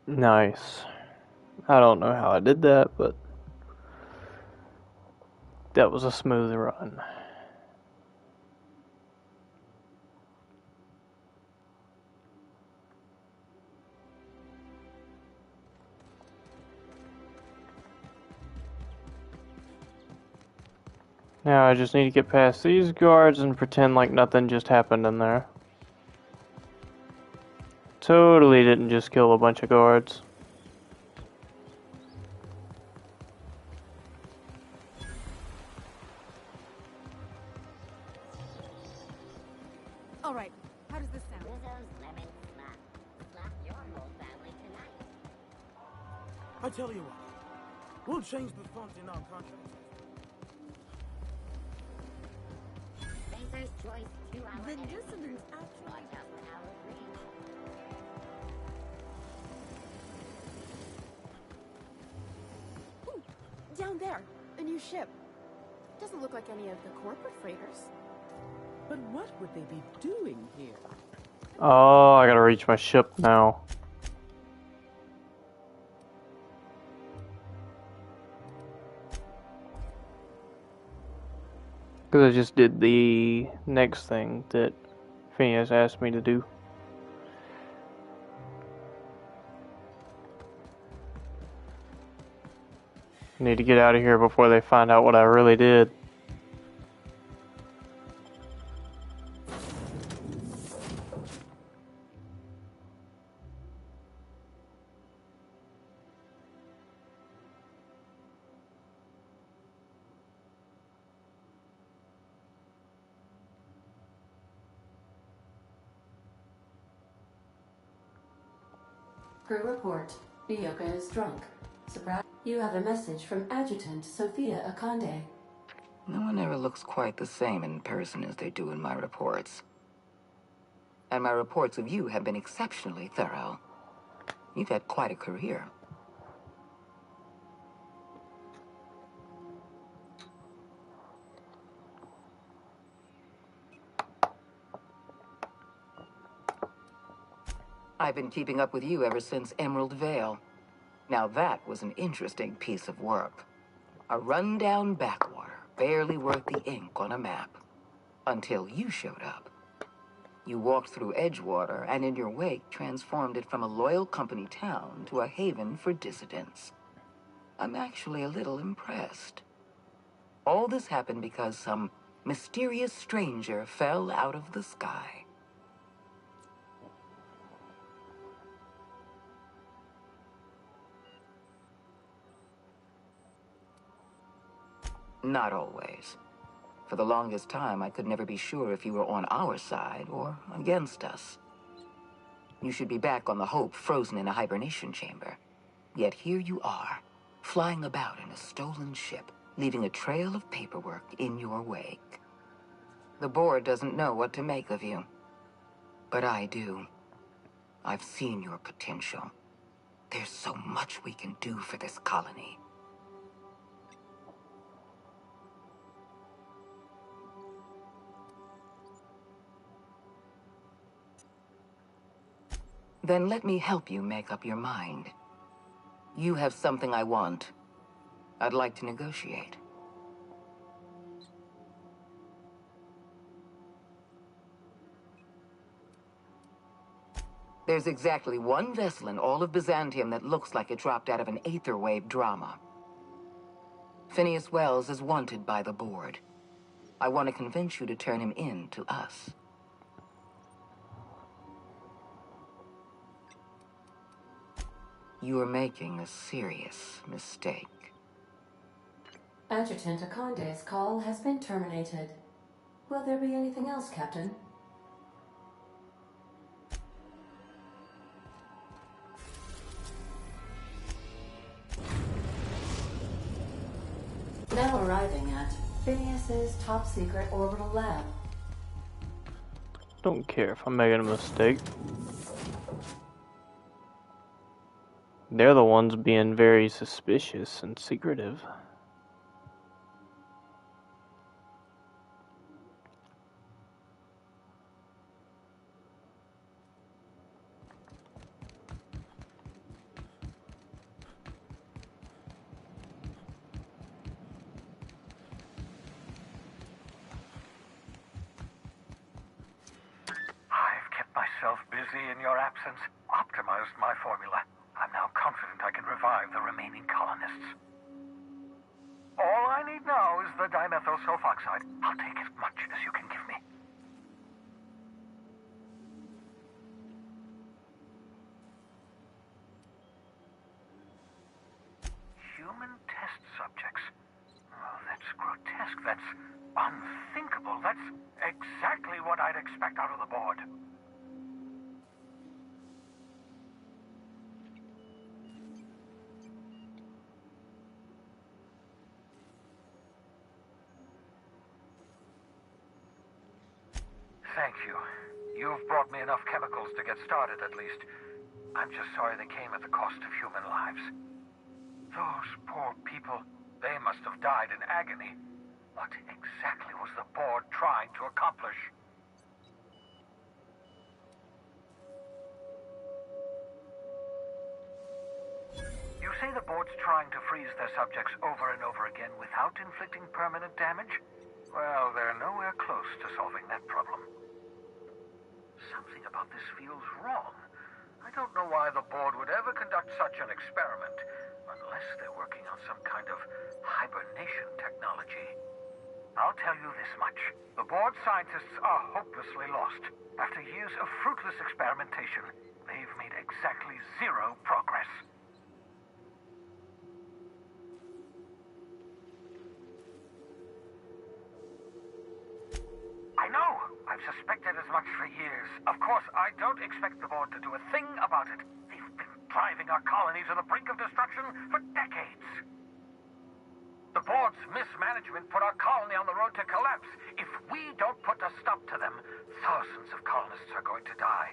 Nice. I don't know how I did that, but that was a smooth run. Now I just need to get past these guards and pretend like nothing just happened in there. Totally didn't just kill a bunch of guards. All right, how does this sound? I tell you what, we'll change the font in our contract. The dissonance actually. Ooh, down there, a new ship. Doesn't look like any of the corporate freighters. But what would they be doing here? Oh, I gotta reach my ship now. Because I just did the next thing that Phineas asked me to do. Need to get out of here before they find out what I really did. Crew report. Bioka is drunk. Surprise. You have a message from Adjutant Sophia Akande. No one ever looks quite the same in person as they do in my reports. And my reports of you have been exceptionally thorough. You've had quite a career. I've been keeping up with you ever since Emerald Vale. Now that was an interesting piece of work. A rundown backwater, barely worth the ink on a map. Until you showed up. You walked through Edgewater and in your wake transformed it from a loyal company town to a haven for dissidents. I'm actually a little impressed. All this happened because some mysterious stranger fell out of the sky. Not always. For the longest time, I could never be sure if you were on our side or against us. You should be back on the Hope, frozen in a hibernation chamber. Yet here you are, flying about in a stolen ship, leaving a trail of paperwork in your wake. The board doesn't know what to make of you. But I do. I've seen your potential. There's so much we can do for this colony. Then let me help you make up your mind. You have something I want. I'd like to negotiate. There's exactly one vessel in all of Byzantium that looks like it dropped out of an Aetherwave drama. Phineas Wells is wanted by the board. I want to convince you to turn him in to us. You are making a serious mistake. Adjutant Akonde's call has been terminated. Will there be anything else, Captain? Now arriving at Phineas's top-secret orbital lab. Don't care if I'm making a mistake. They're the ones being very suspicious and secretive. I've kept myself busy in your absence, optimized my formula. I'm now confident I can revive the remaining colonists. All I need now is the dimethyl sulfoxide. I'll take as much as you can give me. Human test subjects. Oh, that's grotesque. That's unthinkable. That's exactly what I'd expect out of the board. Thank you. You've brought me enough chemicals to get started, at least. I'm just sorry they came at the cost of human lives. Those poor people, they must have died in agony. What exactly was the board trying to accomplish? You say the board's trying to freeze their subjects over and over again without inflicting permanent damage? Well, they're nowhere close to solving that problem. Something about this feels wrong. I don't know why the board would ever conduct such an experiment, unless they're working on some kind of hibernation technology. I'll tell you this much. The board scientists are hopelessly lost. After years of fruitless experimentation, they've made exactly zero progress. I know! I've suspected as much for years. Of course, I don't expect the board to do a thing about it. They've been driving our colony to the brink of destruction for decades. The board's mismanagement put our colony on the road to collapse. If we don't put a stop to them, thousands of colonists are going to die.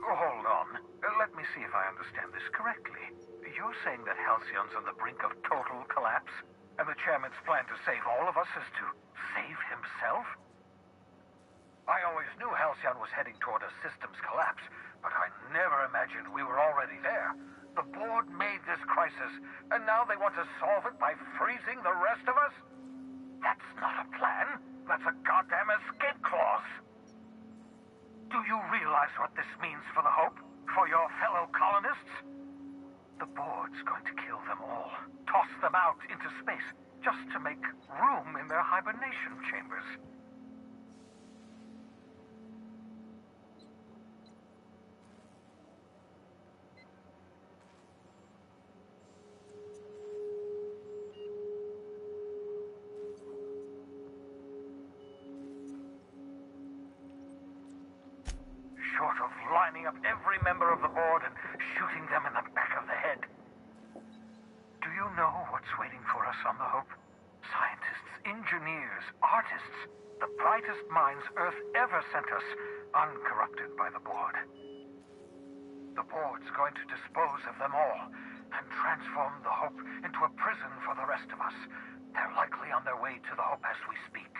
Hold on. Let me see if I understand this correctly. You're saying that Halcyon's on the brink of total collapse, and the chairman's plan to save all of us is to save himself? I always knew Halcyon was heading toward a systems collapse, but I never imagined we were already there. The board made this crisis, and now they want to solve it by freezing the rest of us? That's not a plan. That's a goddamn escape clause. Do you realize what this means for the Hope? For your fellow colonists? The board's going to kill them all. Toss them out into space, just to make room in their hibernation chambers. Short of lining up every member of the board and shooting them in the back of the head. Do you know what's waiting for us on the Hope? Scientists, engineers, artists, the brightest minds Earth ever sent us, uncorrupted by the board. The board's going to dispose of them all and transform the Hope into a prison for the rest of us. They're likely on their way to the Hope as we speak.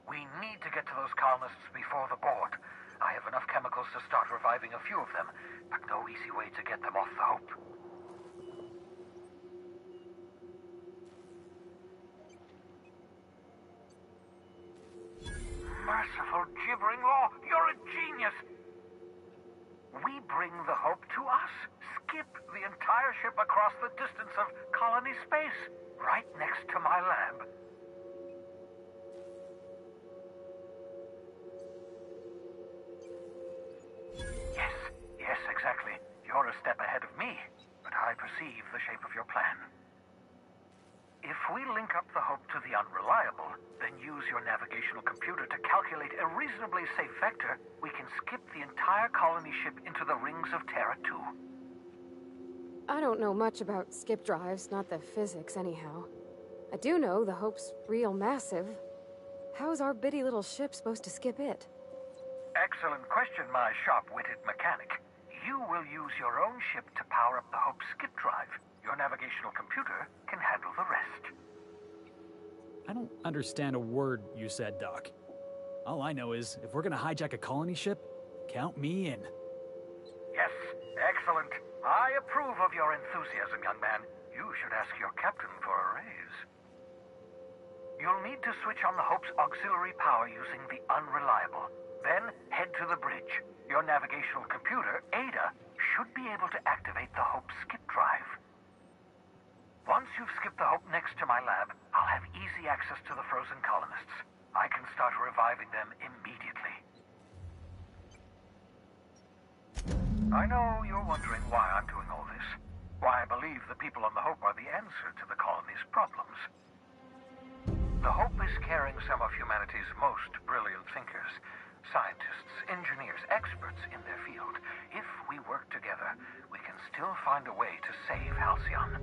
We need to get to those colonists before the board. I have enough chemicals to start reviving a few of them, but no easy way to get them off the Hope. Merciful gibbering law, you're a genius! We bring the Hope to us, skip the entire ship across the distance of colony space, right next to my lab. Yes, exactly. You're a step ahead of me, but I perceive the shape of your plan. If we link up the Hope to the Unreliable, then use your navigational computer to calculate a reasonably safe vector, we can skip the entire colony ship into the rings of Terra 2. I don't know much about skip drives, not the physics anyhow. I do know the Hope's real massive. How's our bitty little ship supposed to skip it? Excellent question, my sharp-witted mechanic. You will use your own ship to power up the Hope's skip drive. Your navigational computer can handle the rest. I don't understand a word you said, Doc. All I know is, if we're gonna hijack a colony ship, count me in. Yes, excellent. I approve of your enthusiasm, young man. You should ask your captain for a raise. You'll need to switch on the Hope's auxiliary power using the Unreliable. Then head to the bridge. Your navigational computer, Ada, should be able to activate the Hope's skip drive. Once you've skipped the Hope next to my lab, I'll have easy access to the frozen colonists. I can start reviving them immediately. I know you're wondering why I'm doing all this. Why I believe the people on the Hope are the answer to the colony's problems. The Hope is carrying some of humanity's most brilliant thinkers. Scientists, engineers, experts in their field. If we work together, we can still find a way to save Halcyon.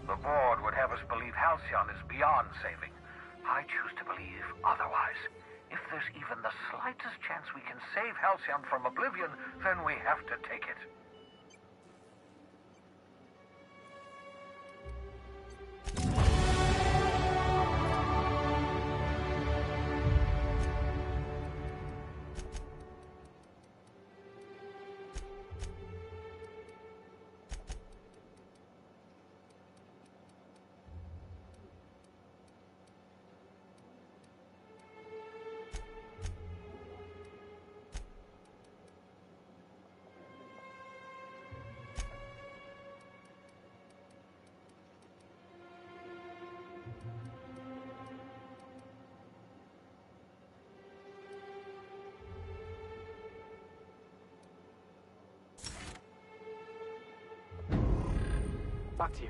The board would have us believe Halcyon is beyond saving. I choose to believe otherwise. If there's even the slightest chance we can save Halcyon from oblivion, then we have to take it. Back to you.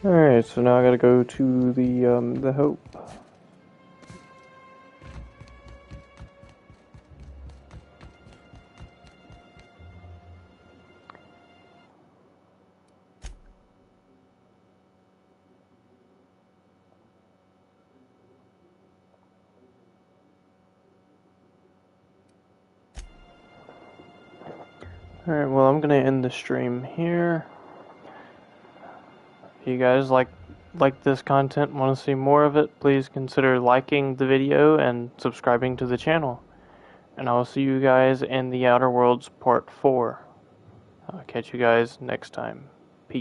Alright, so now I gotta go to the Hope. Alright, well, I'm gonna end the stream here. If you guys like this content, want to see more of it, please consider liking the video and subscribing to the channel. And I will see you guys in The Outer Worlds Part 4. I'll catch you guys next time.